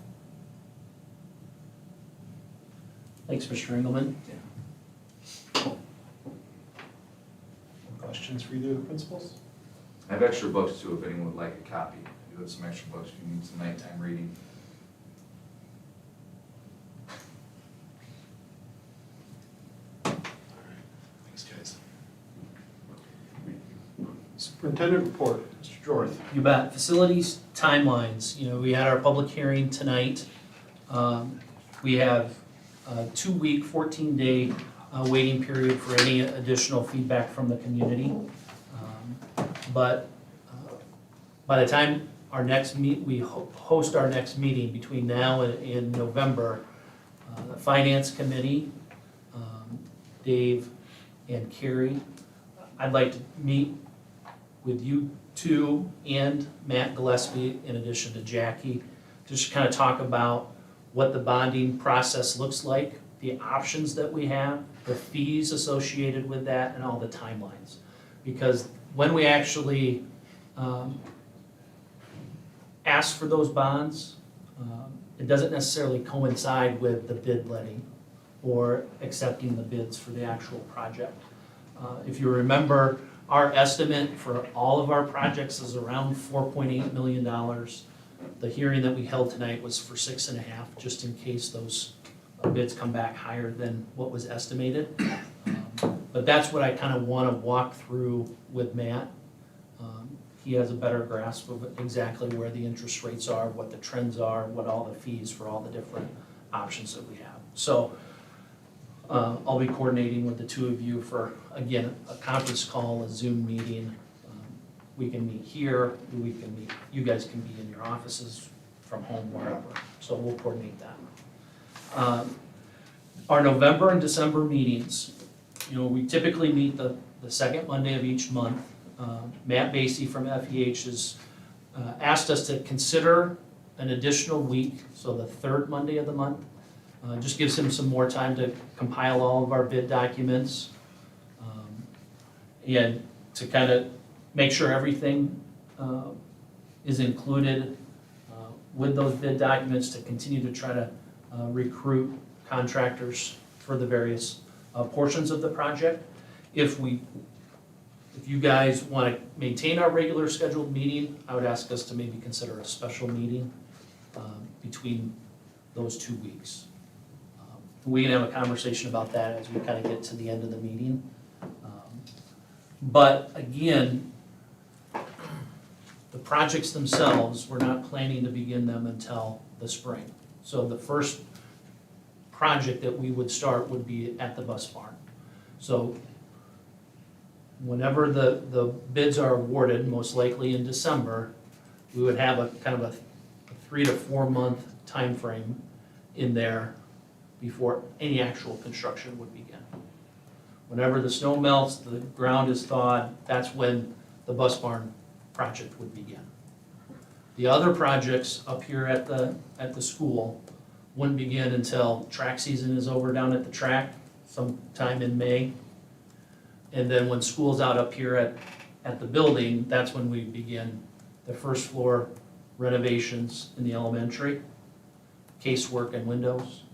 Thanks, Mr. Engelmann. Questions for either of the principals? I have extra books too, if anyone would like a copy. You have some extra books if you need some nighttime reading. Thanks, guys. Superintendent report, Mr. Jorth. You bet. Facilities timelines, you know, we had our public hearing tonight. We have a 2-week, 14-day waiting period for any additional feedback from the community. But by the time our next we host our next meeting between now and November, the Finance Committee, Dave and Carrie, I'd like to meet with you two and Matt Gillespie, in addition to Jackie, just kind of talk about what the bonding process looks like, the options that we have, the fees associated with that, and all the timelines. Because when we actually ask for those bonds, it doesn't necessarily coincide with the bid letting or accepting the bids for the actual project. If you remember, our estimate for all of our projects is around $4.8 million. The hearing that we held tonight was for 6.5, just in case those bids come back higher than what was estimated. But that's what I kind of want to walk through with Matt. He has a better grasp of exactly where the interest rates are, what the trends are, what all the fees for all the different options that we have. So I'll be coordinating with the two of you for, again, a conference call, a Zoom meeting. We can meet here, we can meet, you guys can be in your offices, from home, wherever. So we'll coordinate that. Our November and December meetings, you know, we typically meet the second Monday of each month. Matt Basie from FEH has asked us to consider an additional week, so the third Monday of the month. Just gives him some more time to compile all of our bid documents and to kind of make sure everything is included with those bid documents, to continue to try to recruit contractors for the various portions of the project. If you guys want to maintain our regular scheduled meeting, I would ask us to maybe consider a special meeting between those 2 weeks. We can have a conversation about that as we kind of get to the end of the meeting. But again, the projects themselves, we're not planning to begin them until the spring. So the first project that we would start would be at the bus barn. So whenever the bids are awarded, most likely in December, we would have a kind of a 3 to 4 month time frame in there before any actual construction would begin. Whenever the snow melts, the ground is thawed, that's when the bus barn project would begin. The other projects up here at the school wouldn't begin until track season is over down at the track, sometime in May. And then when school's out up here at the building, that's when we begin the first floor renovations in the elementary, casework and windows,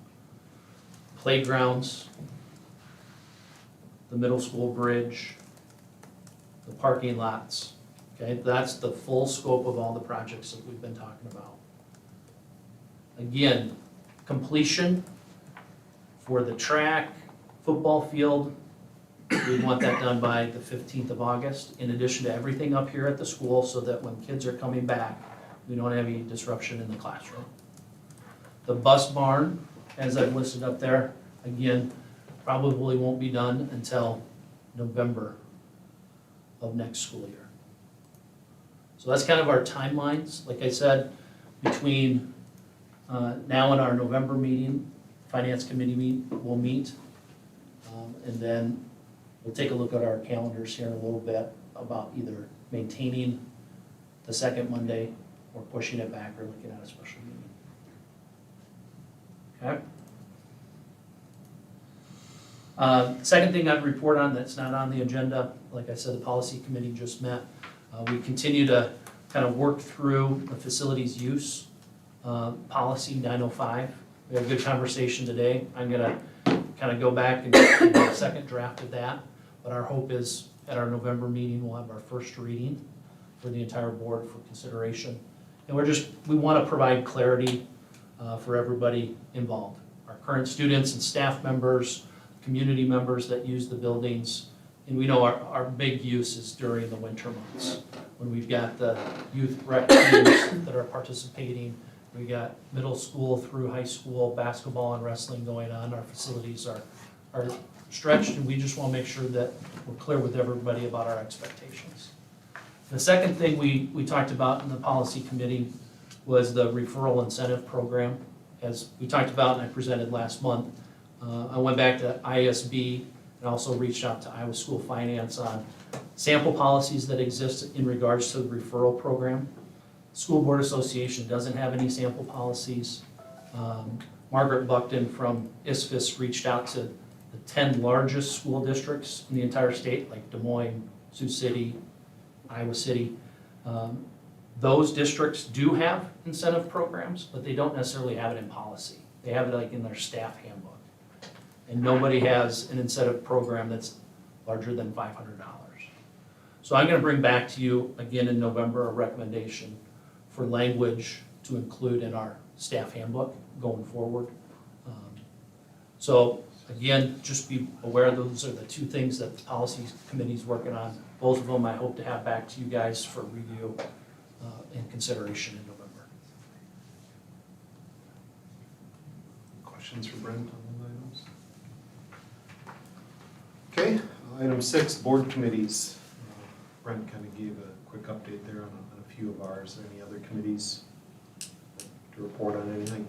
playgrounds, the middle school bridge, the parking lots. Okay, that's the full scope of all the projects that we've been talking about. Again, completion for the track, football field, we want that done by the 15th of August, in addition to everything up here at the school, so that when kids are coming back, we don't have any disruption in the classroom. The bus barn, as I've listed up there, again, probably won't be done until November of next school year. So that's kind of our timelines. Like I said, between now and our November meeting, Finance Committee will meet, and then we'll take a look at our calendars here in a little bit about either maintaining the second Monday, we're pushing it back, we're looking at a special meeting. Okay? Second thing I'd report on that's not on the agenda, like I said, the policy committee just met. We continue to kind of work through the facilities use, policy 905. We had a good conversation today. I'm gonna kind of go back and do a second draft of that, but our hope is at our November meeting, we'll have our first reading for the entire board for consideration. And we want to provide clarity for everybody involved. Our current students and staff members, community members that use the buildings. And we know our big use is during the winter months, when we've got the youth rec teams that are participating. We got middle school through high school basketball and wrestling going on. Our facilities are stretched, and we just want to make sure that we're clear with everybody about our expectations. The second thing we talked about in the policy committee was the referral incentive program. As we talked about and I presented last month, I went back to ISB and also reached out to Iowa School Finance on sample policies that exist in regards to the referral program. School Board Association doesn't have any sample policies. Margaret Buckton from ISFIS reached out to the 10 largest school districts in the entire state, like Des Moines, Sioux City, Iowa City. Those districts do have incentive programs, but they don't necessarily have it in policy. They have it like in their staff handbook. And nobody has an incentive program that's larger than $500. So I'm gonna bring back to you again in November a recommendation for language to include in our staff handbook going forward. So again, just be aware those are the two things that the policy committee's working on. Both of them I hope to have back to you guys for review and consideration in November. Questions for Brent on those items? Okay, item 6, board committees. Brent kind of gave a quick update there on a few of ours. Are there any other committees to report on anything?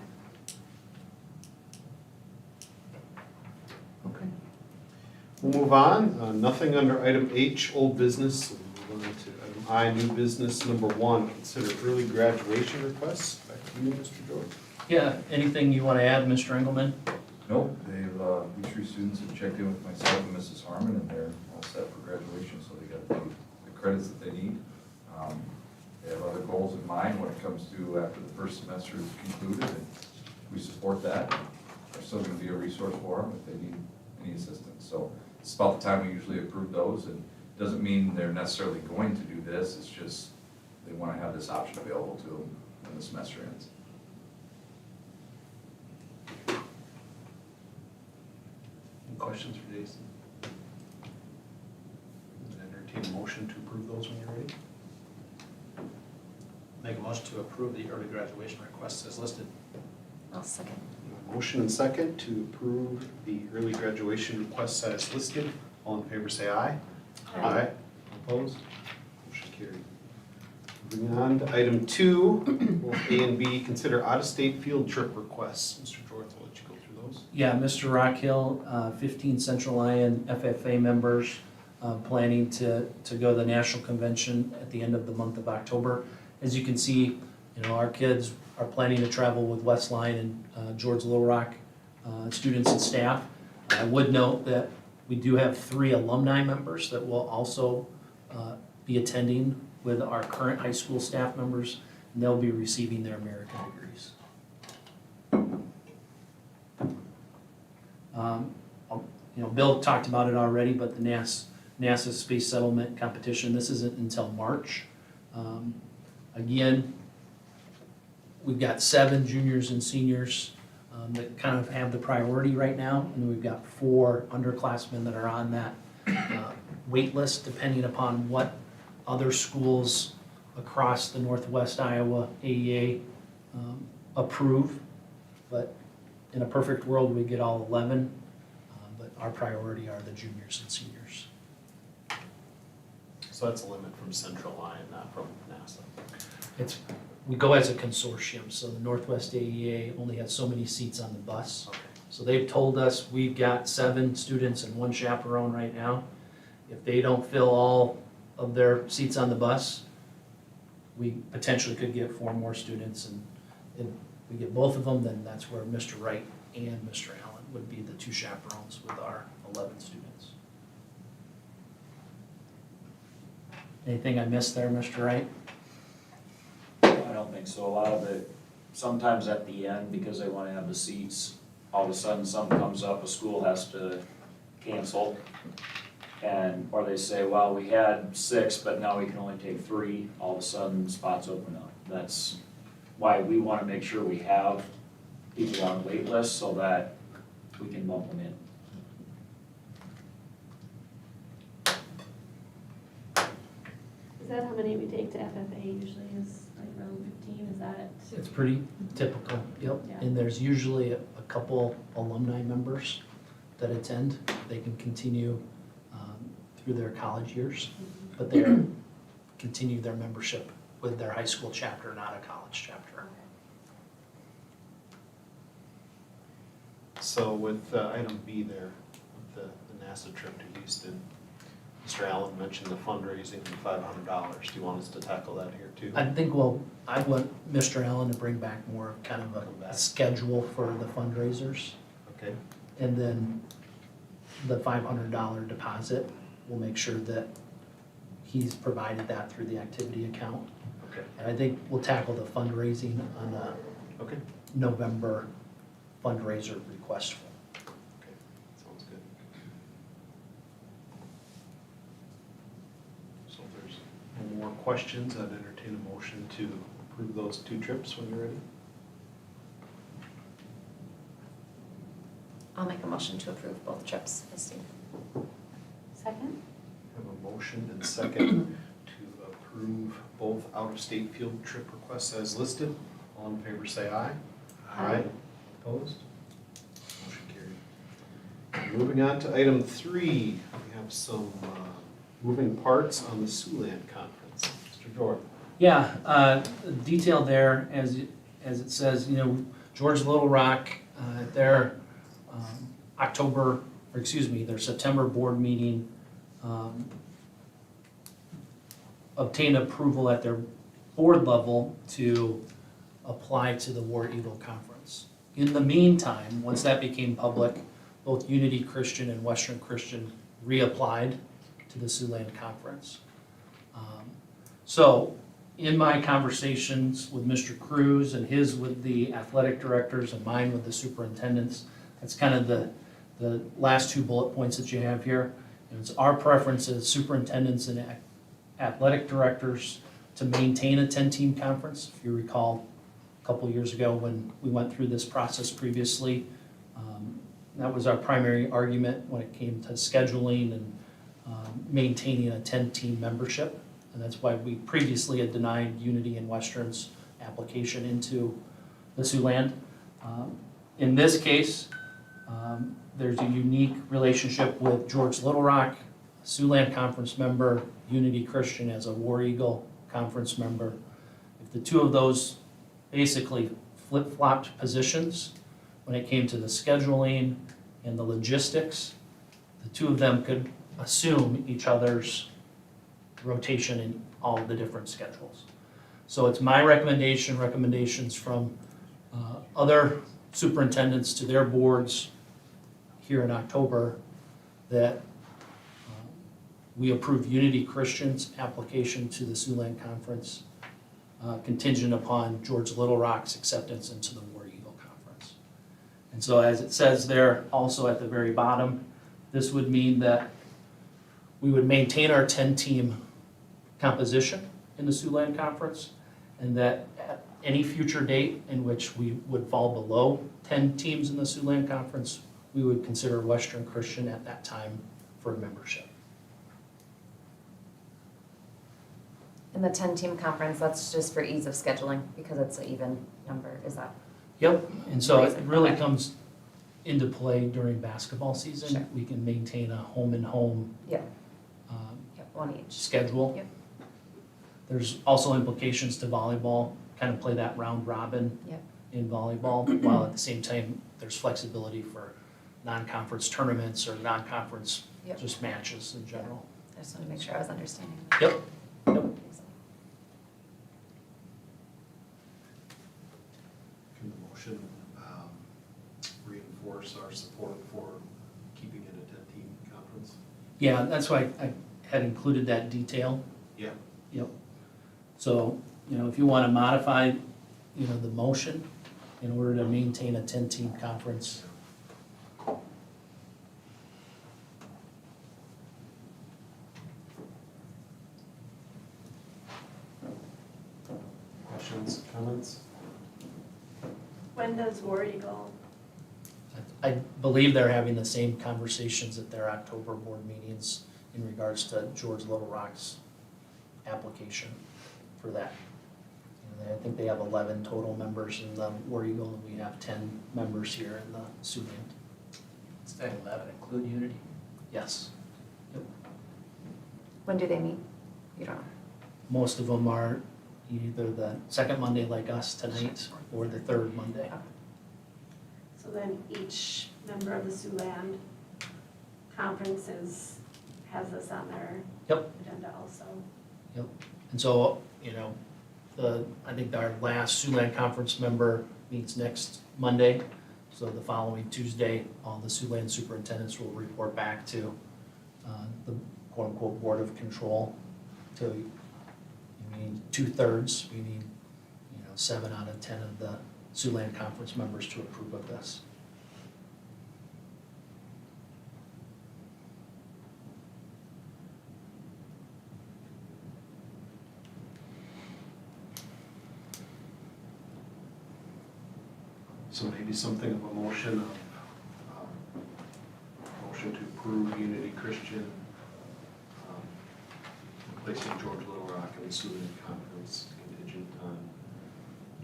Okay. We'll move on. Nothing under item H, old business. We'll move on to item I, new business. Number 1, consider early graduation requests. Back to you, Mr. George. Yeah, anything you want to add, Mr. Engelman? Nope, these 3 students have checked in with myself and Mrs. Harmon, and they're all set for graduation, so they got the credits that they need. They have other goals in mind when it comes to after the first semester is concluded, and we support that. We're still going to be a resource for them if they need any assistance. So it's about the time we usually approve those, and it doesn't mean they're necessarily going to do this, it's just they want to have this option available to them when the semester ends. Any questions for Jason? Entertain a motion to approve those when you're ready. Make a motion to approve the early graduation requests as listed. I'll second. Motion and second to approve the early graduation requests as listed. All in favor say aye. Aye. Opposed? Motion carried. Moving on to item 2, both A and B, consider out-of-state field trip requests. Mr. George, I'll let you go through those. Yeah, Mr. Rockhill, 15 Central Lyon FFA members planning to go to the national convention at the end of the month of October. As you can see, our kids are planning to travel with West Lyon and George Little Rock students and staff. I would note that we do have 3 alumni members that will also be attending with our current high school staff members, and they'll be receiving their American degrees. Bill talked about it already, but the NASA Space Settlement Competition, this isn't until March. Again, we've got 7 juniors and seniors that kind of have the priority right now, and we've got 4 underclassmen that are on that wait list, depending upon what other schools across the Northwest Iowa AEA approve. But in a perfect world, we get all 11, but our priority are the juniors and seniors. So that's a limit from Central Lyon, not from NASA. We go as a consortium, so the Northwest AEA only has so many seats on the bus. Okay. So they've told us we've got 7 students and 1 chaperone right now. If they don't fill all of their seats on the bus, we potentially could get 4 more students, and if we get both of them, then that's where Mr. Wright and Mr. Allen would be the 2 chaperones with our 11 students. Anything I missed there, Mr. Wright? I don't think so. A lot of it, sometimes at the end, because they want to have the seats, all of a sudden something comes up, a school has to cancel. And, or they say, well, we had 6, but now we can only take 3, all of a sudden spots open up. That's why we want to make sure we have people on the wait list so that we can bump them in. Is that how many we take to FFA usually is like around 15, is that? It's pretty typical, yep. Yeah. And there's usually a couple alumni members that attend. They can continue through their college years, but they continue their membership with their high school chapter, not a college chapter. So with item B there, with the NASA trip to Houston, Mr. Allen mentioned the fundraising and $500. Do you want us to tackle that here too? I think, well, I want Mr. Allen to bring back more of kind of a schedule for the fundraisers. Okay. And then the $500 deposit, we'll make sure that he's provided that through the activity account. Okay. And I think we'll tackle the fundraising on a November fundraiser request form. Okay, sounds good. So if there's no more questions, I'd entertain a motion to approve those 2 trips when you're ready. I'll make a motion to approve both trips listed. Second? Have a motion and second to approve both out-of-state field trip requests as listed. All in favor say aye. Aye. Opposed? Motion carried. Moving on to item 3, we have some moving parts on the Siouxland Conference. Mr. Jordan. Yeah, detail there, as it says, you know, George Little Rock, their their September board meeting obtained approval at their board level to apply to the War Eagle Conference. In the meantime, once that became public, both Unity Christian and Western Christian reapplied to the Siouxland Conference. So in my conversations with Mr. Cruz and his with the athletic directors and mine with the superintendents, that's kind of the last 2 bullet points that you have here. And it's our preference as superintendents and athletic directors to maintain a 10-team conference. If you recall, a couple years ago when we went through this process previously, that was our primary argument when it came to scheduling and maintaining a 10-team membership. And that's why we previously had denied Unity and Western's application into the Siouxland. In this case, there's a unique relationship with George Little Rock, Siouxland Conference member, Unity Christian as a War Eagle Conference member. If the 2 of those basically flip-flopped positions when it came to the scheduling and the logistics, the 2 of them could assume each other's rotation in all of the different schedules. So it's my recommendations from other superintendents to their boards here in October that we approve Unity Christian's application to the Siouxland Conference contingent upon George Little Rock's acceptance into the War Eagle Conference. And so as it says there also at the very bottom, this would mean that we would maintain our 10-team composition in the Siouxland Conference, and that at any future date in which we would fall below 10 teams in the Siouxland Conference, we would consider Western Christian at that time for membership. In the 10-team conference, that's just for ease of scheduling because it's an even number, is that? Yep, and so it reason? really Okay. comes into play during basketball season. Sure. We can maintain a home-and-home Yep. Yep, 1 each. schedule. Yep. There's also implications to volleyball, kind of play that round robin Yep. in volleyball, while at the same time, there's flexibility for non-conference tournaments or non-conference Yep. just matches in general. I just want to make sure I was understanding. Yep. Yep. motion reinforce our support for keeping it a 10-team conference? Yeah, that's why I had included that detail. Yeah. Yep. So, if you want to modify, the motion in order to maintain a 10-team conference. Questions, comments? When does War Eagle? I believe they're having the same conversations at their October board meetings in regards to George Little Rock's application for that. I think they have 11 total members in the War Eagle, and we have 10 members here in the Siouxland. Does that 11 include Unity? Yes. When do they meet? You don't know. Most of them are either the second Monday like us tonight, or the third Monday. So then each member of the Siouxland conference has this on their agenda also. Yep. And so, I think our last Siouxland conference member meets next Monday. So the following Tuesday, all the Siouxland superintendents will report back to the quote-unquote Board of Control. So we need 2/3, we need 7 out of 10 of the Siouxland conference members to approve of this. So maybe something of a motion motion to approve Unity Christian placing George Little Rock in the Siouxland Conference contingent on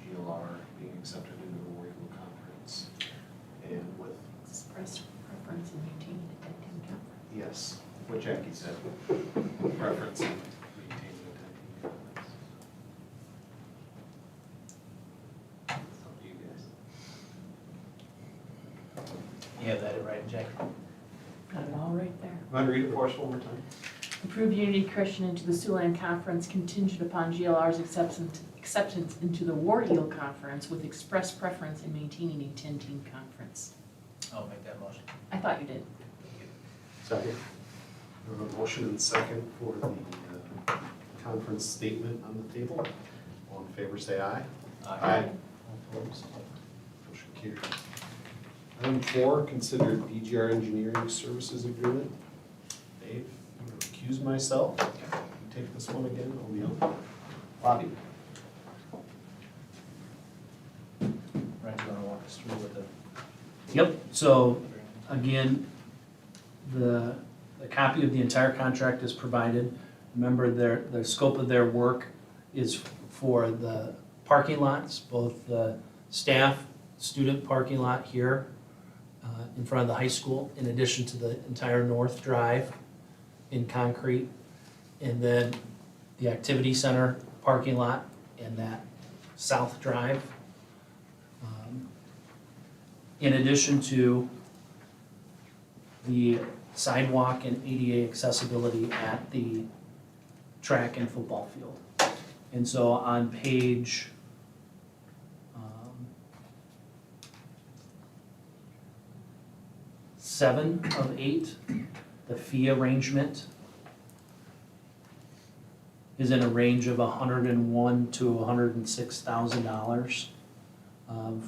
GLR being accepted into the War Eagle Conference, and with Express preference in maintaining the 10-team conference. yes, what Jackie said, preference in maintaining a 10-team conference. It's up to you guys. You have that right, Jackie? Got it all right there. Want to read it for us one more time? Approve Unity Christian into the Siouxland Conference contingent upon GLR's acceptance into the War Eagle Conference with express preference in maintaining a 10-team conference. I'll make that motion. I thought you did. Second. We have a motion and second for the conference statement on the table. All in favor, say aye. Aye. All opposed? Motion carries. Item 4, consider DGR Engineering Services Agreement. Dave, I'm going to recuse myself. You take this one again, O'Neill. Bobby. Right, you wanna walk us through with the? Yep, so again, the copy of the entire contract is provided. Remember, the scope of their work is for the parking lots, both the staff, student parking lot here in front of the high school, in addition to the entire North Drive in concrete, and then the activity center parking lot and that South Drive. In addition to the sidewalk and ADA accessibility at the track and football field. And so on page 7 of 8, the fee arrangement is in a range of $101,000 to $106,000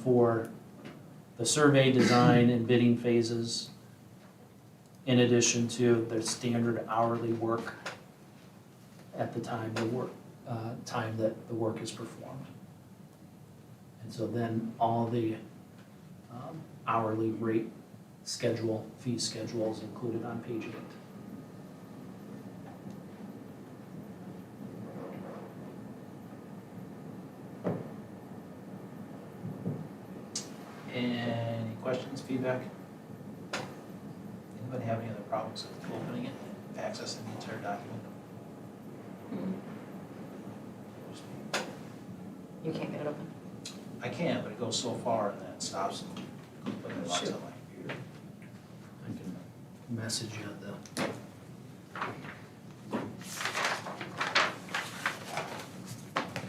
for the survey, design, and bidding phases, in addition to the standard hourly work at the time that the work is performed. And so then all the hourly rate schedule, fee schedule is included on page 8. Any questions, feedback? Anybody have any other problems with opening it and accessing the entire document? You can't get it open. I can, but it goes so far and then it stops and put it locks on my computer. I can message you the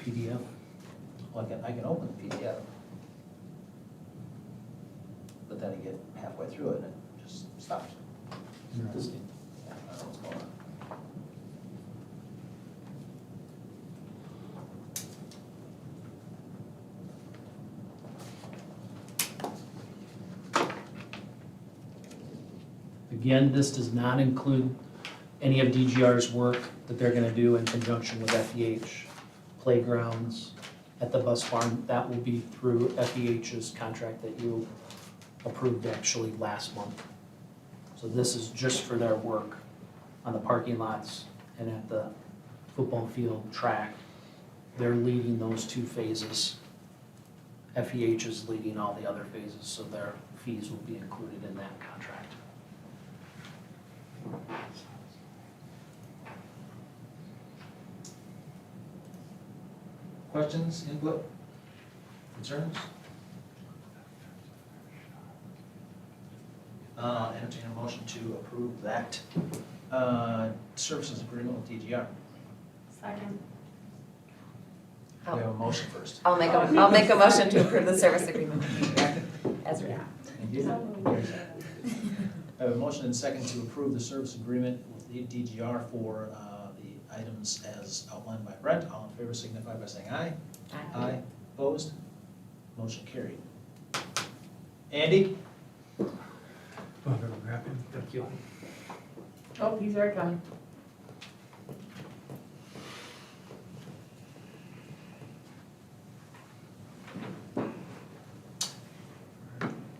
PDF. Well, I can open the PDF. but then you get halfway through it and it just stops. Interesting. Yeah, I don't know what's going on. Again, this does not include any of DGR's work that they're gonna do in conjunction with FEH. Playgrounds at the bus farm, that will be through FEH's contract that you approved actually last month. So this is just for their work on the parking lots and at the football field track. They're leading those two phases. FEH is leading all the other phases, so their fees will be included in that contract. Questions, input, concerns? Entertain a motion to approve that services agreement with DGR. Second. We have a motion first. I'll make a motion to approve the service agreement with DGR as written. Thank you. I have a motion and second to approve the service agreement with the DGR for the items as outlined by Brent. All in favor signify by saying aye. Aye. Opposed? Motion carried. Andy? Thank you. Oh, he's already coming.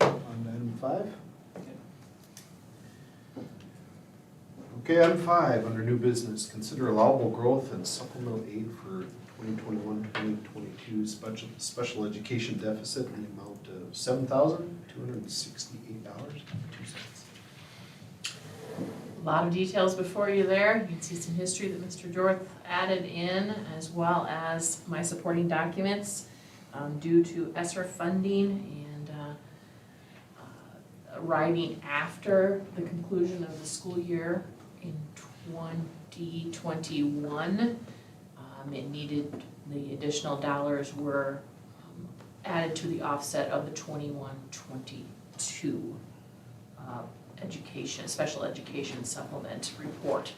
On to item 5. Okay, item 5, under new business, consider allowable growth and supplemental aid for 2021-2022 special education deficit in the amount of $7,268.02. A lot of details before you there. You can see some history that Mr. Jorth added in, as well as my supporting documents due to ESSER funding and arriving after the conclusion of the school year in 2021. It needed, the additional dollars were added to the offset of the 21-22 education, special education supplement report.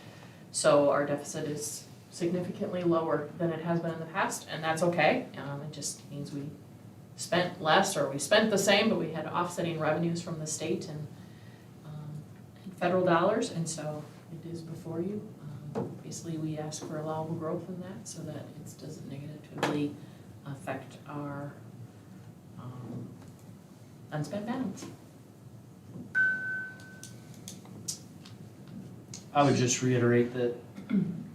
So our deficit is significantly lower than it has been in the past, and that's okay. It just means we spent less, or we spent the same, but we had offsetting revenues from the state and federal dollars, and so it is before you. Basically, we ask for allowable growth in that so that it doesn't negatively affect our unspent balance. I would just reiterate that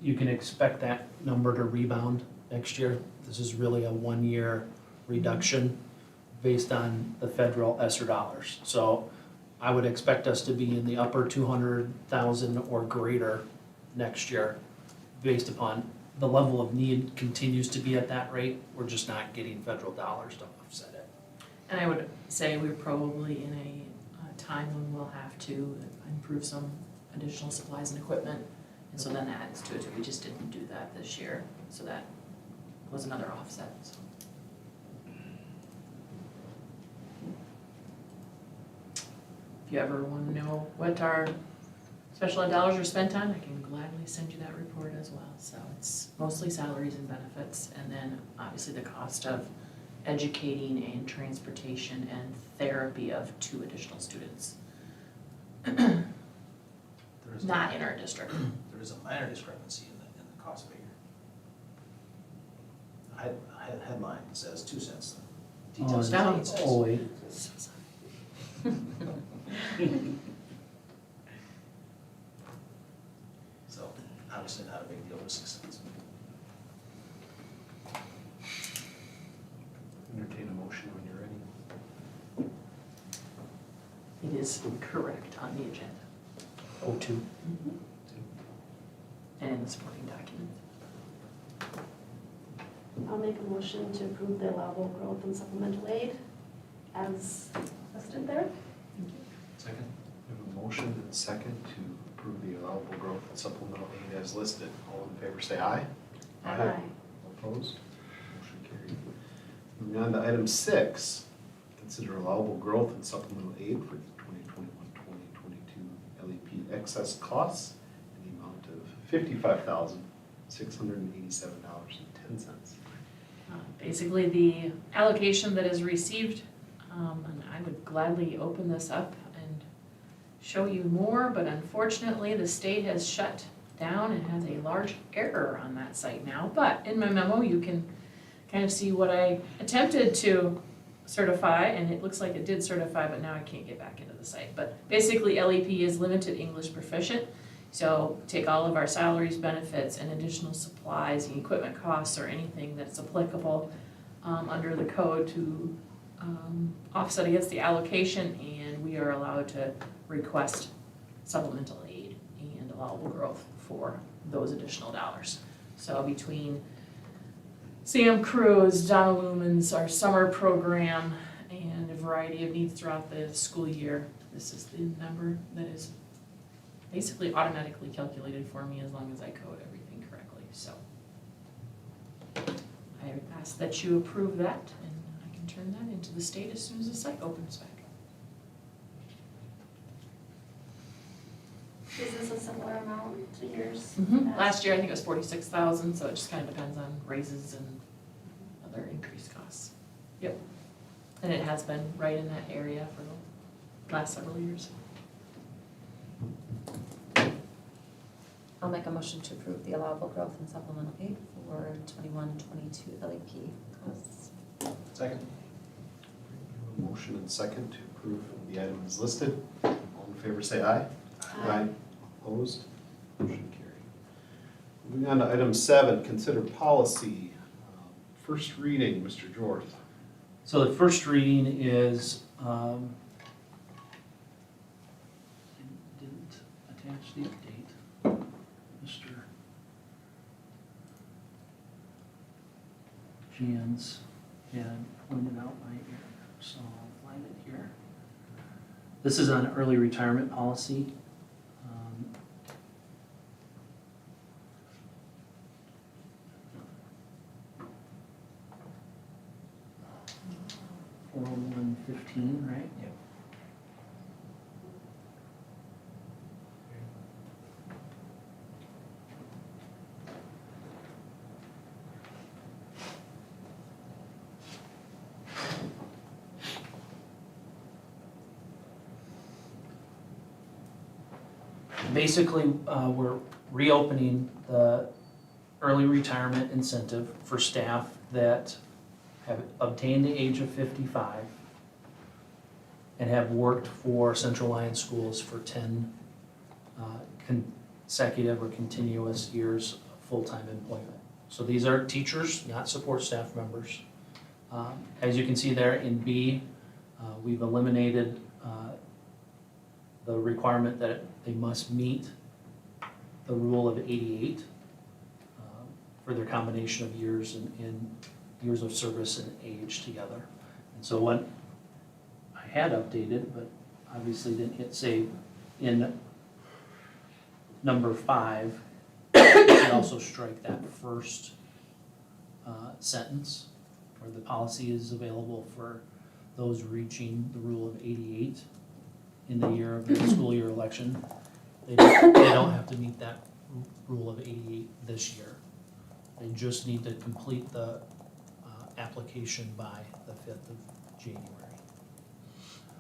you can expect that number to rebound next year. This is really a one-year reduction based on the federal ESSER dollars. So I would expect us to be in the upper 200,000 or greater next year based upon the level of need continues to be at that rate. We're just not getting federal dollars to offset it. And I would say we're probably in a time when we'll have to improve some additional supplies and equipment. And so then that adds to it. We just didn't do that this year. So that was another offset. So. If you ever want to know what our special ed dollars are spent on, I can gladly send you that report as well. So it's mostly salaries and benefits, and then obviously the cost of educating and transportation and therapy of 2 additional students. Not in our district. There is a minor discrepancy in the cost figure. The headline says 2 cents. Details say 8 cents. Oh, wait. So sorry. So obviously not a big deal for 6 cents. Entertain a motion when you're ready. It is correct on the agenda. 02. And the supporting documents. I'll make a motion to approve the allowable growth and supplemental aid as listed there. Second. We have a motion and second to approve the allowable growth and supplemental aid as listed. All in favor say aye. Aye. All opposed? Motion carried. Moving on to item 6, consider allowable growth and supplemental aid for 2021-2022 LEP excess costs in the amount of $55,687.10. Basically, the allocation that is received, and I would gladly open this up and show you more, but unfortunately, the state has shut down and has a large error on that site now. But in my memo, you can kind of see what I attempted to certify, and it looks like it did certify, but now I can't get back into the site. But basically, LEP is limited English proficient. So take all of our salaries, benefits, and additional supplies, the equipment costs, or anything that's applicable under the code to offset against the allocation, and we are allowed to request supplemental aid and allowable growth for those additional dollars. So between Sam Cruz, Donna Lumens, our summer program, and a variety of needs throughout the school year, this is the number that is basically automatically calculated for me as long as I code everything correctly. So I ask that you approve that, and I can turn that into the state as soon as the site opens back. Is this a similar amount to yours? Last year I think it was 46,000, so it just kind of depends on raises and other increased costs. Yep. And it has been right in that area for the last several years. I'll make a motion to approve the allowable growth and supplemental aid for 21-22 LEP costs. Second. A motion and second to approve the item as listed. All in favor say aye. Aye. Opposed? Motion carried. Moving on to item 7, consider policy. First reading, Mr. Jorth. So the first reading is, I didn't attach the update. Mr. Jans had pointed out my error, so I'll find it here. This is on early retirement policy. 40115, right? Yep. Basically, we're reopening the early retirement incentive for staff that have obtained the age of 55 and have worked for Central Lyon Schools for 10 consecutive or continuous years of full-time employment. So these are teachers, not support staff members. As you can see there in B, we've eliminated the requirement that they must meet the rule of 88 for their combination of years and years of service and age together. And so what I had updated, but obviously didn't hit save, in number 5, you can also strike that first sentence where the policy is available for those reaching the rule of 88 in the year of the school year election. They don't have to meet that rule of 88 this year. They just need to complete the application by the 5th of January.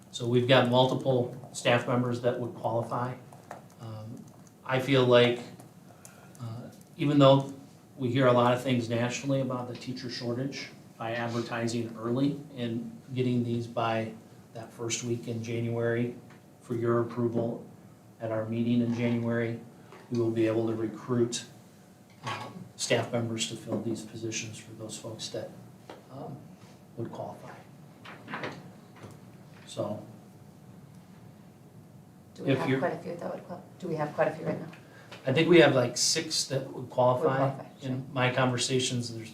So we've got multiple staff members that would qualify. I feel like even though we hear a lot of things nationally about the teacher shortage, by advertising early and getting these by that first week in January for your approval at our meeting in January, we will be able to recruit staff members to fill these positions for those folks that would qualify. So. Do we have quite a few that would qualify? Do we have quite a few right now? I think we have like 6 that would qualify. In my conversations, there's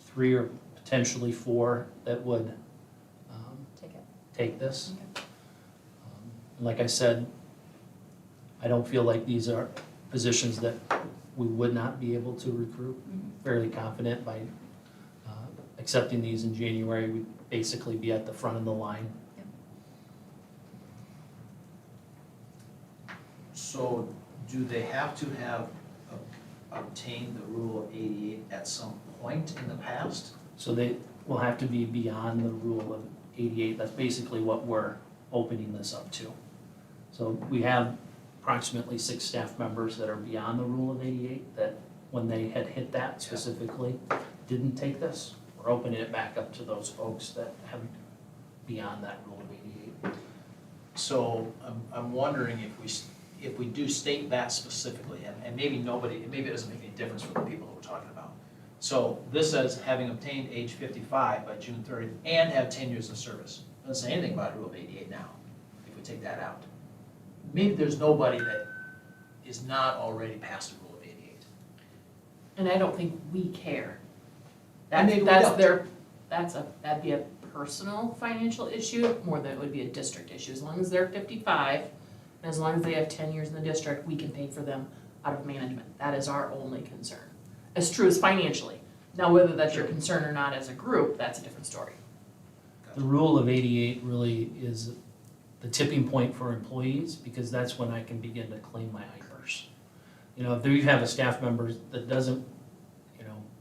3 or potentially 4 that would take this. Okay. Like I said, I don't feel like these are positions that we would not be able to recruit. Fairly confident by accepting these in January, we'd basically be at the front of the line. So do they have to have obtained the rule of 88 at some point in the past? So they will have to be beyond the rule of 88. That's basically what we're opening this up to. So we have approximately 6 staff members that are beyond the rule of 88 that when they had hit that specifically, didn't take this. We're opening it back up to those folks that have beyond that rule of 88. So I'm wondering if we do state that specifically, and maybe it doesn't make any difference for the people that we're talking about. So this says having obtained age 55 by June 30th and have 10 years of service. Doesn't say anything about rule of 88 now, if we take that out. Maybe there's nobody that is not already past the rule of 88. And I don't think we care. And maybe we That's don't. their, that'd be a personal financial issue more than it would be a district issue. As long as they're 55, and as long as they have 10 years in the district, we can pay for them out of management. That is our only concern. As true as financially. Now, whether that's your concern or not as a group, that's a different story. The rule of 88 really is the tipping point for employees, because that's when I can begin to claim my IPERS. You know, if you have a staff member that doesn't,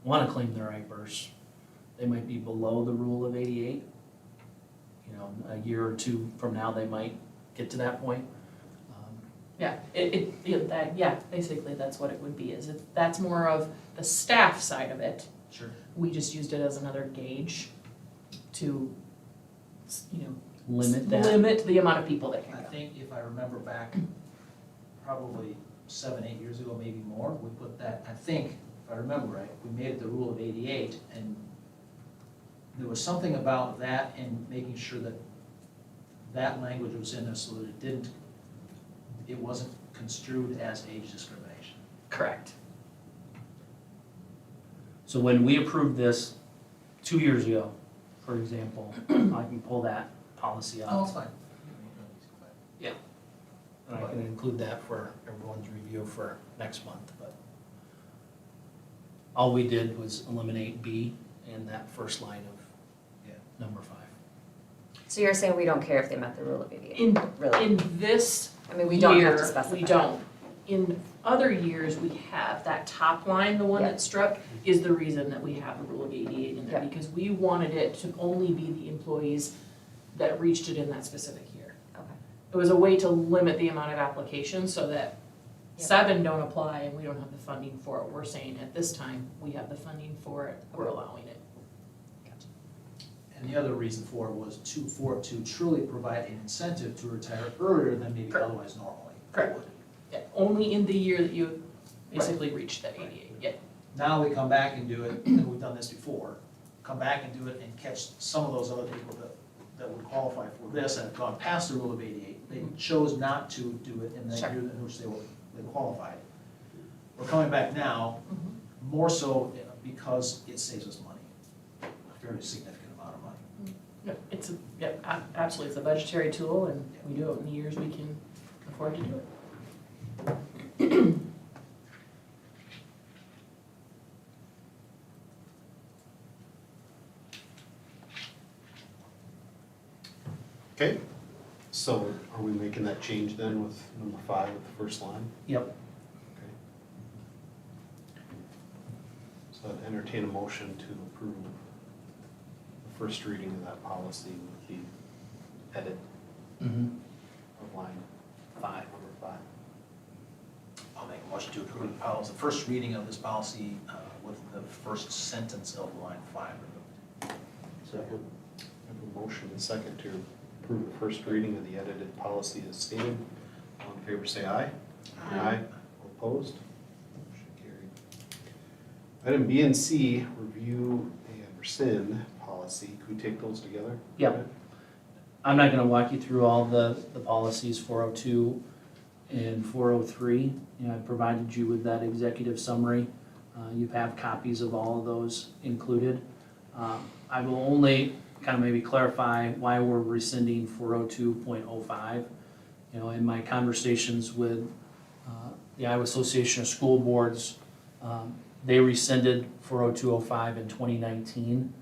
want to claim their IPERS, they might be below the rule of 88. A year or two from now, they might get to that point. Basically that's what it would be, that's more of the staff side of it. Sure. We just used it as another gauge to, Limit that. limit the amount of people that can I go. think if I remember back, probably 7-8 years ago, maybe more, we put that, I think, if I remember right, we made it the rule of 88, and there was something about that and making sure that that language was in there so that it wasn't construed as age discrimination. Correct. So when we approved this 2 years ago, for example, I can pull that policy out. Oh, it's fine. And I can include that for everyone's review for next month, but all we did was eliminate B in that first line of number 5. So you're saying we don't care if they met the rule of 88? In this I mean, we don't have to year, specify. we don't. In other years, we have, that top line, the one Yeah. that's struck, is the reason that we have the rule of 88 in there, Yeah. because we wanted it to only be the employees that reached it in that specific year. Okay. It was a way to limit the amount of applications so that Yep. 7 don't apply and we don't have the funding for it. We're saying at this time, we have the funding for it, we're allowing it. And the other reason for it was to truly provide an incentive to retire earlier than maybe Correct. otherwise normally. Correct. Yeah, only in the year that you basically reached that 88, yeah. Now we come back and do it, and we've done this before, come back and do it and catch some of those other people that would qualify for this and have gone past the rule of 88. They chose not to do it in that Sure. year in which they qualified. We're coming back now, more so because it saves us money, a fairly significant amount of money. Yeah, absolutely, it's a budgetary tool and we do it in the years we can afford to do it. Okay, so are we making that change then with number 5 with the first line? Yep. Okay. So I'd entertain a motion to approve the first reading of that policy with the edit of line 5, number 5. I'll make a motion to approve the policy, the first reading of this policy with the first sentence of line 5 removed. Second. I have a motion and second to approve the first reading of the edited policy as stated. All in favor say aye. Aye. All opposed? Motion carried. Item B and C, review and rescind policy. Could we take those together? Yep. I'm not gonna walk you through all the policies, 402 and 403. I provided you with that executive summary. You have copies of all of those included. I will only kind of maybe clarify why we're rescinding 402.05. In my conversations with the Iowa Association of School Boards, they rescinded 402.05 in 2019.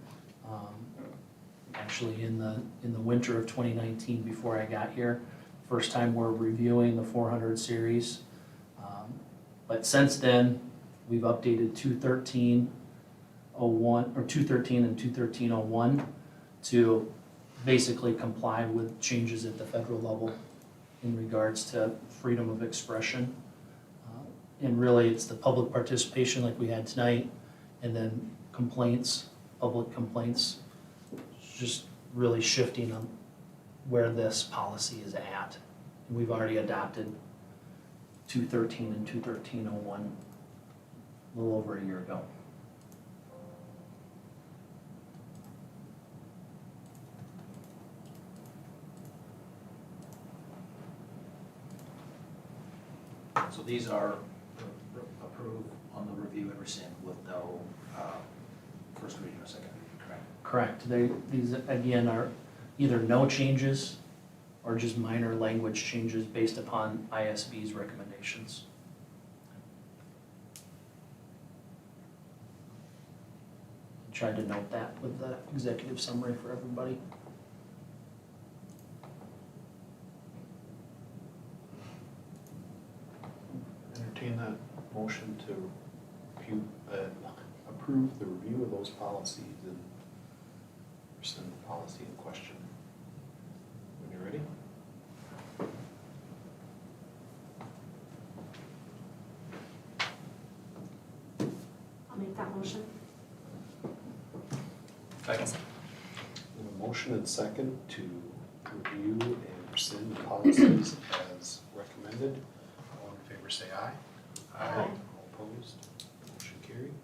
actually in the winter of 2019 before I got here. First time we're reviewing the 400 series. But since then, we've updated 213.01 or 213 and 213.01 to basically comply with changes at the federal level in regards to freedom of expression. And really, it's the public participation like we had tonight, and then complaints, public complaints, just really shifting on where this policy is at. And we've already adopted 213 and 213.01 a little over a year ago. So these are approved on the review and rescind with no first reading or second reading, correct? Correct. These, again, are either no changes or just minor language changes based upon ISB's recommendations. Tried to note that with the executive summary for everybody. Entertain that motion to approve the review of those policies and rescind the policy in question. When you're ready? I'll make that motion. Second. We have a motion and second to review and rescind the policies as recommended. All in favor say aye. Aye. All opposed? Motion carried.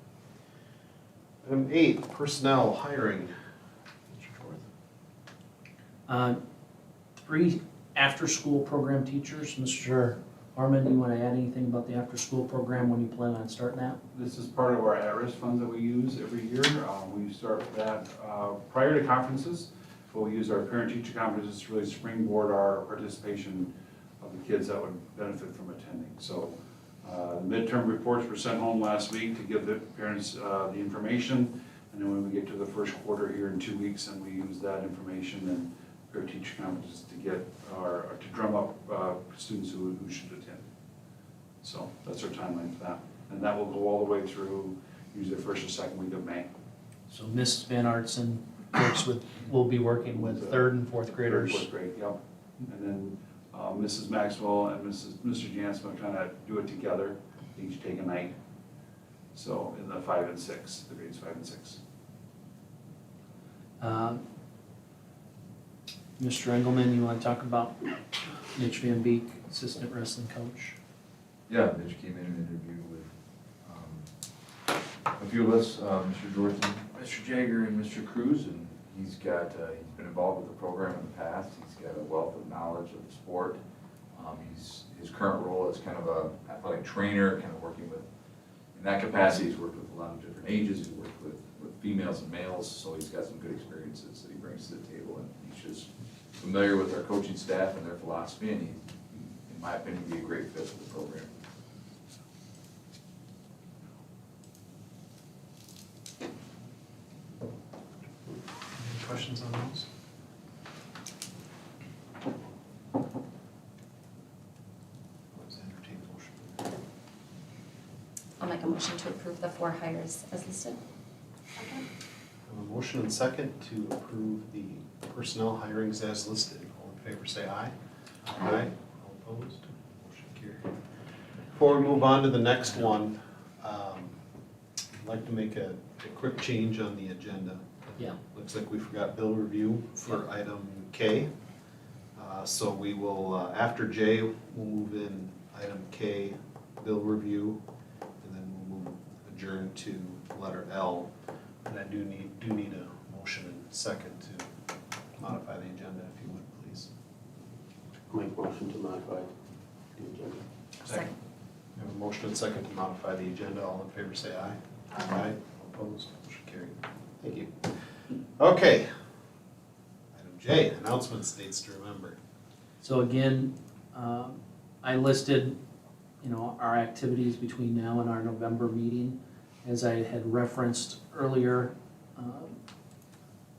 Item 8, personnel hiring. Mr. Torth. 3 after-school program teachers. Mr. Harmon, you want to add anything about the after-school program when you plan on starting that? This is part of our at-risk funds that we use every year. We start that prior to conferences, but we use our parent-teacher conferences to really springboard our participation of the kids that would benefit from attending. So the midterm reports were sent home last week to give the parents the information, and then when we get to the first quarter here in 2 weeks, and we use that information and parent-teacher conferences to get to drum up students who should attend. So that's our timeline for that. And that will go all the way through usually the first or second week of May. So Ms. Van Artsen will be working with 3rd and 4th graders. 3rd, 4th grade, yep. And then Mrs. Maxwell and Mr. Jansen will kind of do it together, each take a night. So in the 5 and 6, the grades 5 and 6. Mr. Engelman, you want to talk about Mitch Van Beek, assistant wrestling coach? Yeah, Mitch came in and interviewed with a few of us, Mr. Jordan, Mr. Jagger, and Mr. Cruz, and he's been involved with the program in the past. He's got a wealth of knowledge of the sport. His current role is kind of a athletic trainer, kind of working with, in that capacity, he's worked with a lot of different ages. He's worked with females and males, so he's got some good experiences that he brings to the table, and he's just familiar with our coaching staff and their philosophy, and he, in my opinion, would be a great fit for the program. Any questions on those? Let's entertain a motion. I'll make a motion to approve the 4 hires as listed. I have a motion and second to approve the personnel hirings as listed. All in favor say aye. Aye. All opposed? Motion carried. Before we move on to the next one, I'd like to make a quick change on the agenda. Yeah. Looks like we forgot bill review for item K. So we will, after J, we'll move in item K, bill review, and then we'll move adjourn to letter L. And I do need a motion and second to modify the agenda, if you would, please. Make motion to modify the agenda. Second. We have a motion and second to modify the agenda. All in favor say aye. Aye. All opposed? Motion carried. Thank you. Okay. Item J, announcements, dates to remember. So again, I listed, our activities between now and our November meeting. As I had referenced earlier,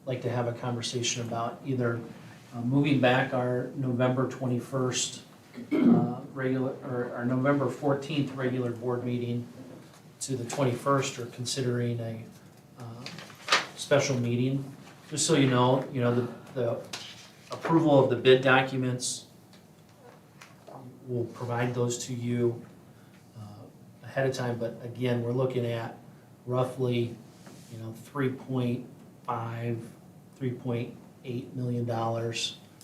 like to have a conversation about either moving back our November 21st regular, or our November 14th regular board meeting to the 21st, or considering a special meeting. Just so you know, the approval of the bid documents, we'll provide those to you ahead of time, but again, we're looking at roughly, $3.5, $3.8 million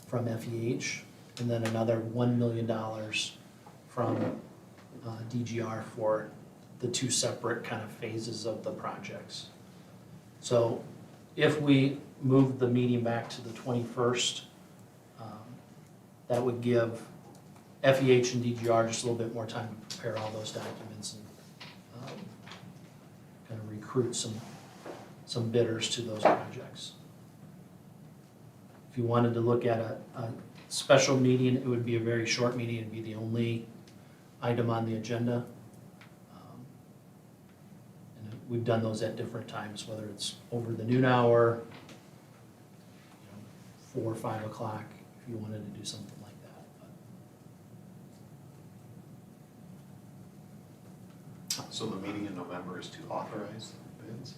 from FEH, and then another $1 million from DGR for the two separate kind of phases of the projects. So if we move the meeting back to the 21st, that would give FEH and DGR just a little bit more time to prepare all those documents and kind of recruit some bidders to those projects. If you wanted to look at a special meeting, it would be a very short meeting. It'd be the only item on the agenda. And we've done those at different times, whether it's over the noon hour, 4 or 5 o'clock, if you wanted to do something like that. So the meeting in November is to authorize bids?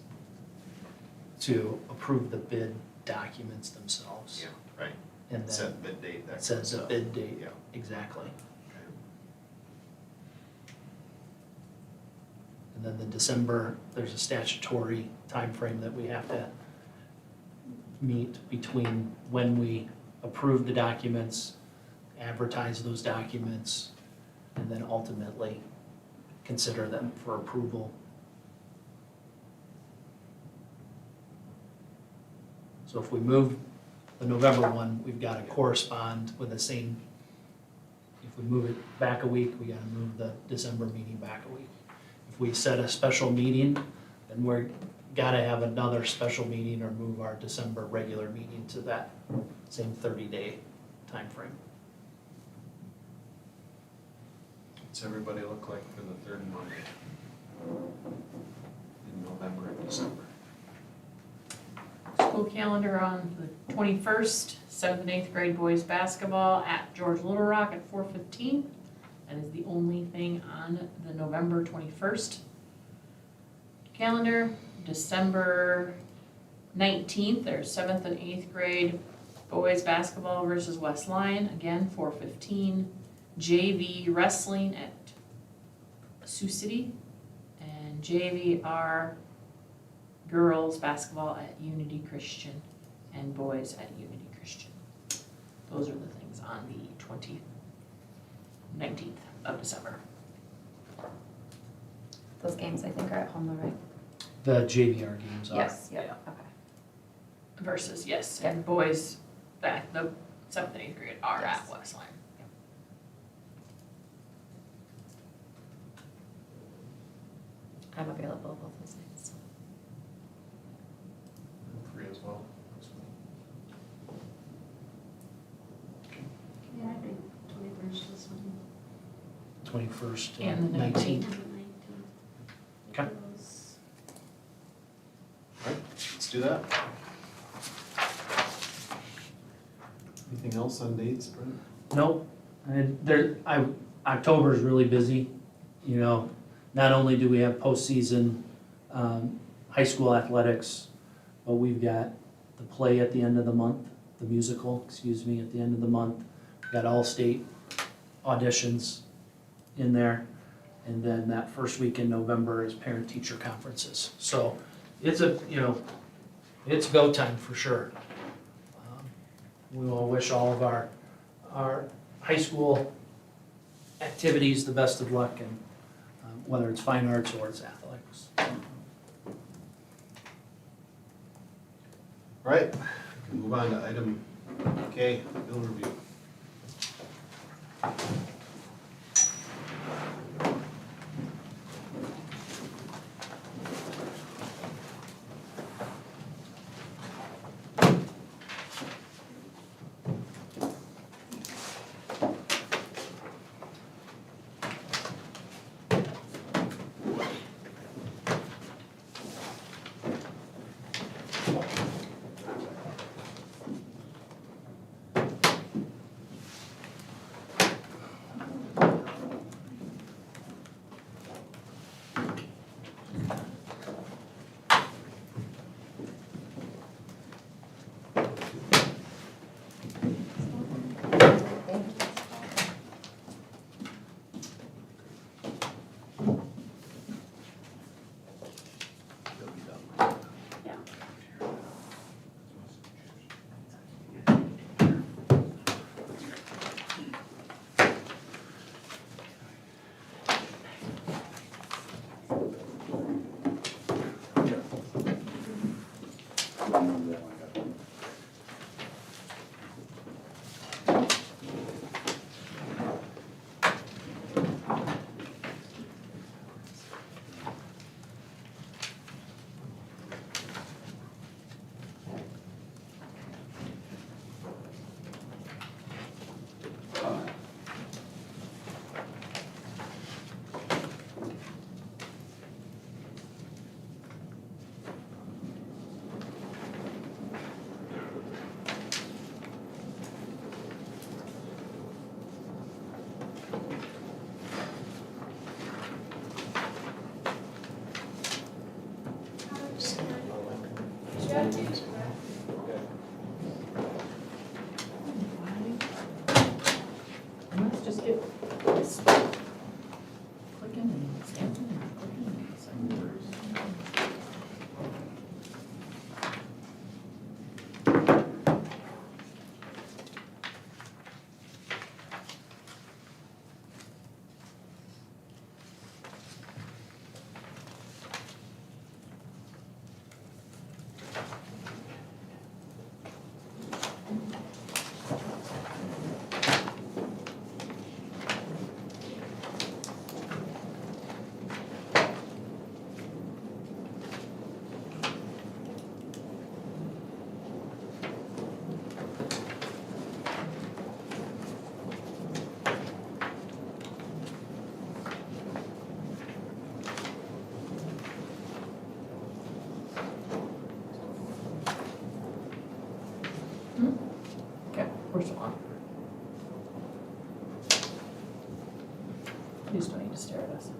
To approve the bid documents themselves. Yeah, right. And then Set bid date, that it says kind a of bid date, Yeah. exactly. And then the December, there's a statutory time frame that we have to meet between when we approve the documents, advertise those documents, and then ultimately consider them for approval. So if we move the November one, we've got to correspond with the same, if we move it back a week, we got to move the December meeting back a week. If we set a special meeting, then we're got to have another special meeting or move our December regular meeting to that same 30-day time frame. What's everybody look like for the third Monday in November and December? School calendar on the 21st, 7th and 8th grade boys basketball at George Little Rock at 4:15. That is the only thing on the November 21st calendar. December 19th, there's 7th and 8th grade boys basketball versus West Lyon, again 4:15. JV wrestling at Sioux City, and JVR girls basketball at Unity Christian and boys at Unity Christian. Those are the things on the 19th of December. Those games, I think, are at home though, right? The JVR games are. Yes, yep, okay. Versus, yes, and boys, the 7th and 8th grade are Yes. at West Lyon. I'm available both those nights. I'm free as well. Yeah, I think 21st is when. 21st And the 19th. Okay. All right, let's do that. Anything else on dates, Brent? Nope. October is really busy. Not only do we have postseason high school athletics, but we've got the play at the end of the month, the musical, at the end of the month. We've got all state auditions in there. And then that first week in November is parent-teacher conferences. So it's it's go time for sure. We will wish all of our high school activities the best of luck, and whether it's fine arts or it's athletics. All right, we can move on to item K, bill review. Okay, we're still on. You just don't need to stare at us.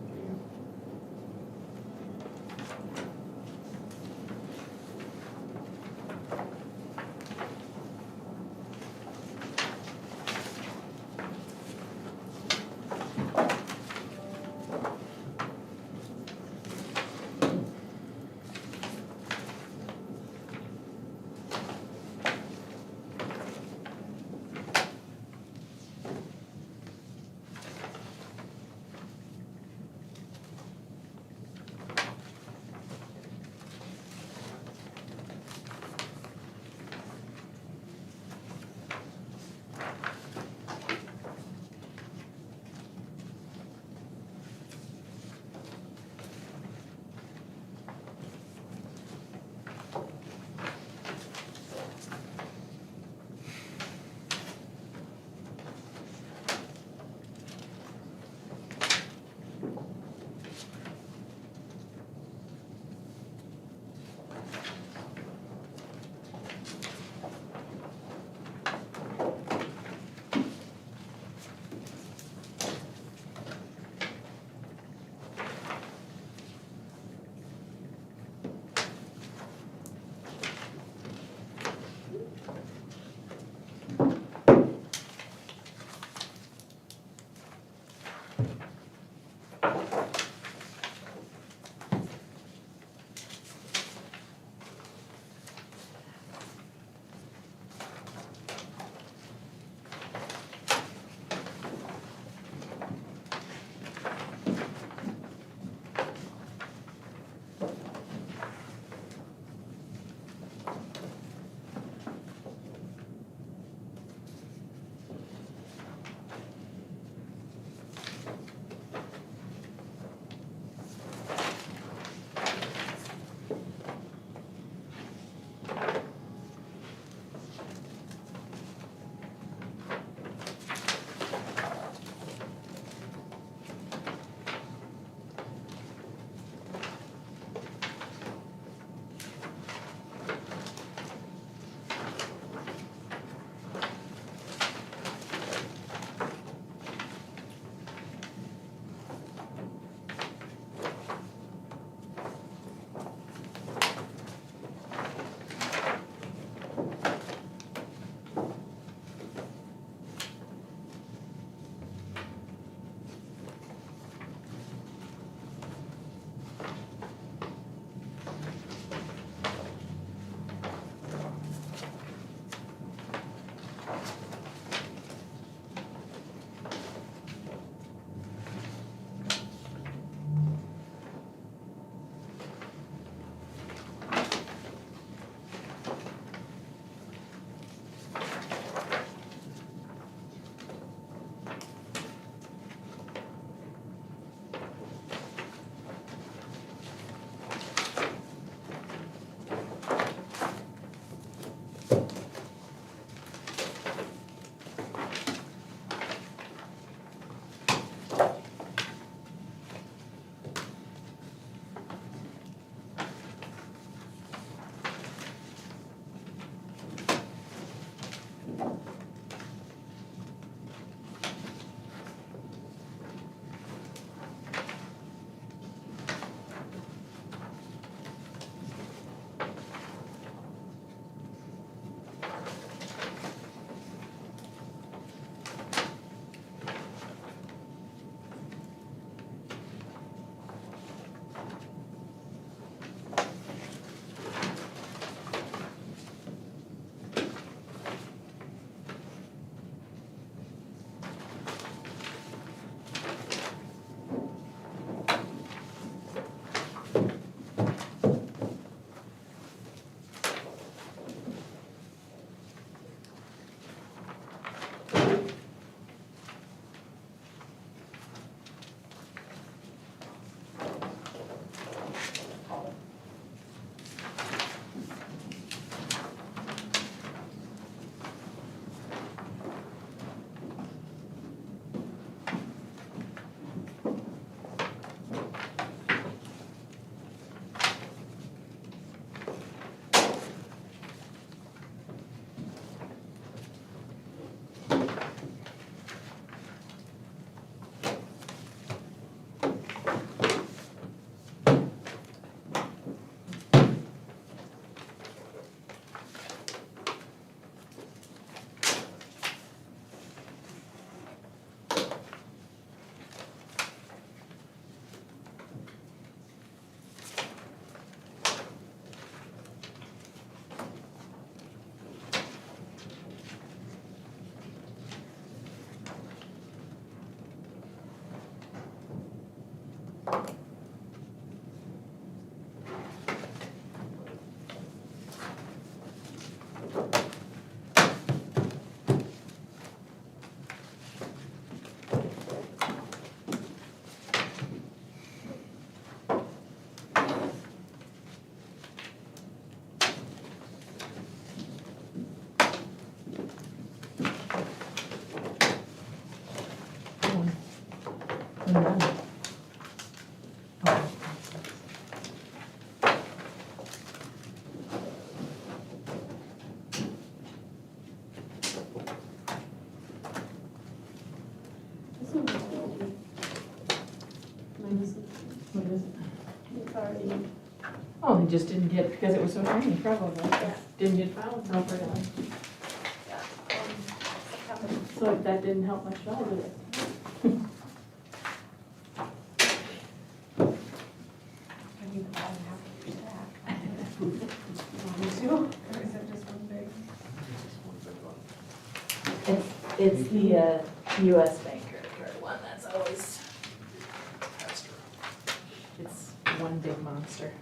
What is it? It's already, Oh, they just didn't get, because it was so tiny, probably. Didn't get filed properly. So that didn't help much at all, did it? It's the US bank credit card one, that's always, it's one big monster.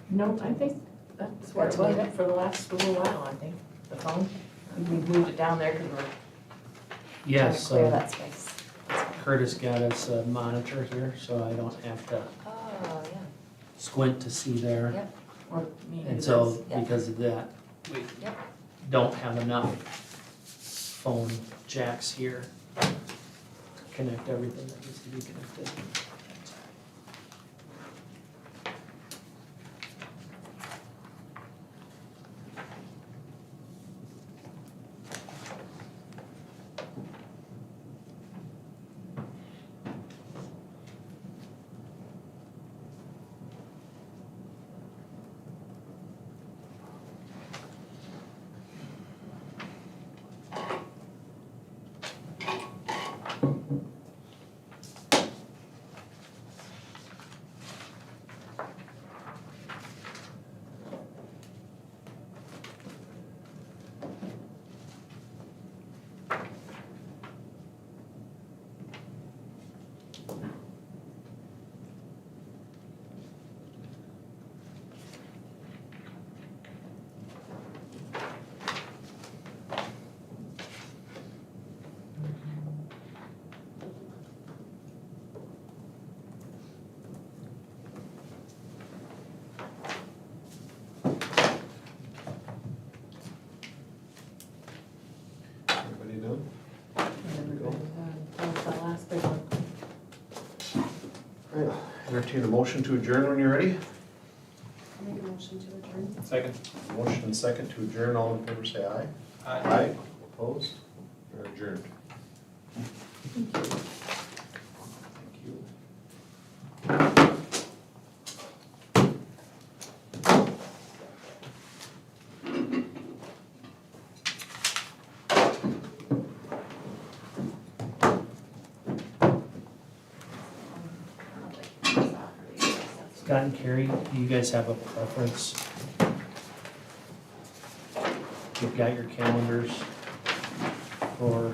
No, I think that's where it was for the last little while, I think, the phone. We moved it down there because we're trying to Yes, Clear that space. Curtis got us a monitor here, so I don't have to Oh, yeah. squint to see there. Yep. Or maybe And so, Yep. because of that, we Yep. don't have enough phone jacks here to connect everything that needs to be connected. Everybody done? That was the last big one. All right, entertain a motion to adjourn when you're ready. I'll make a motion to adjourn. Second. Motion and second to adjourn, all in favor say aye. Aye. Opposed? We're adjourned. Thank you. Scott and Carrie, do you guys have a preference? You've got your calendars for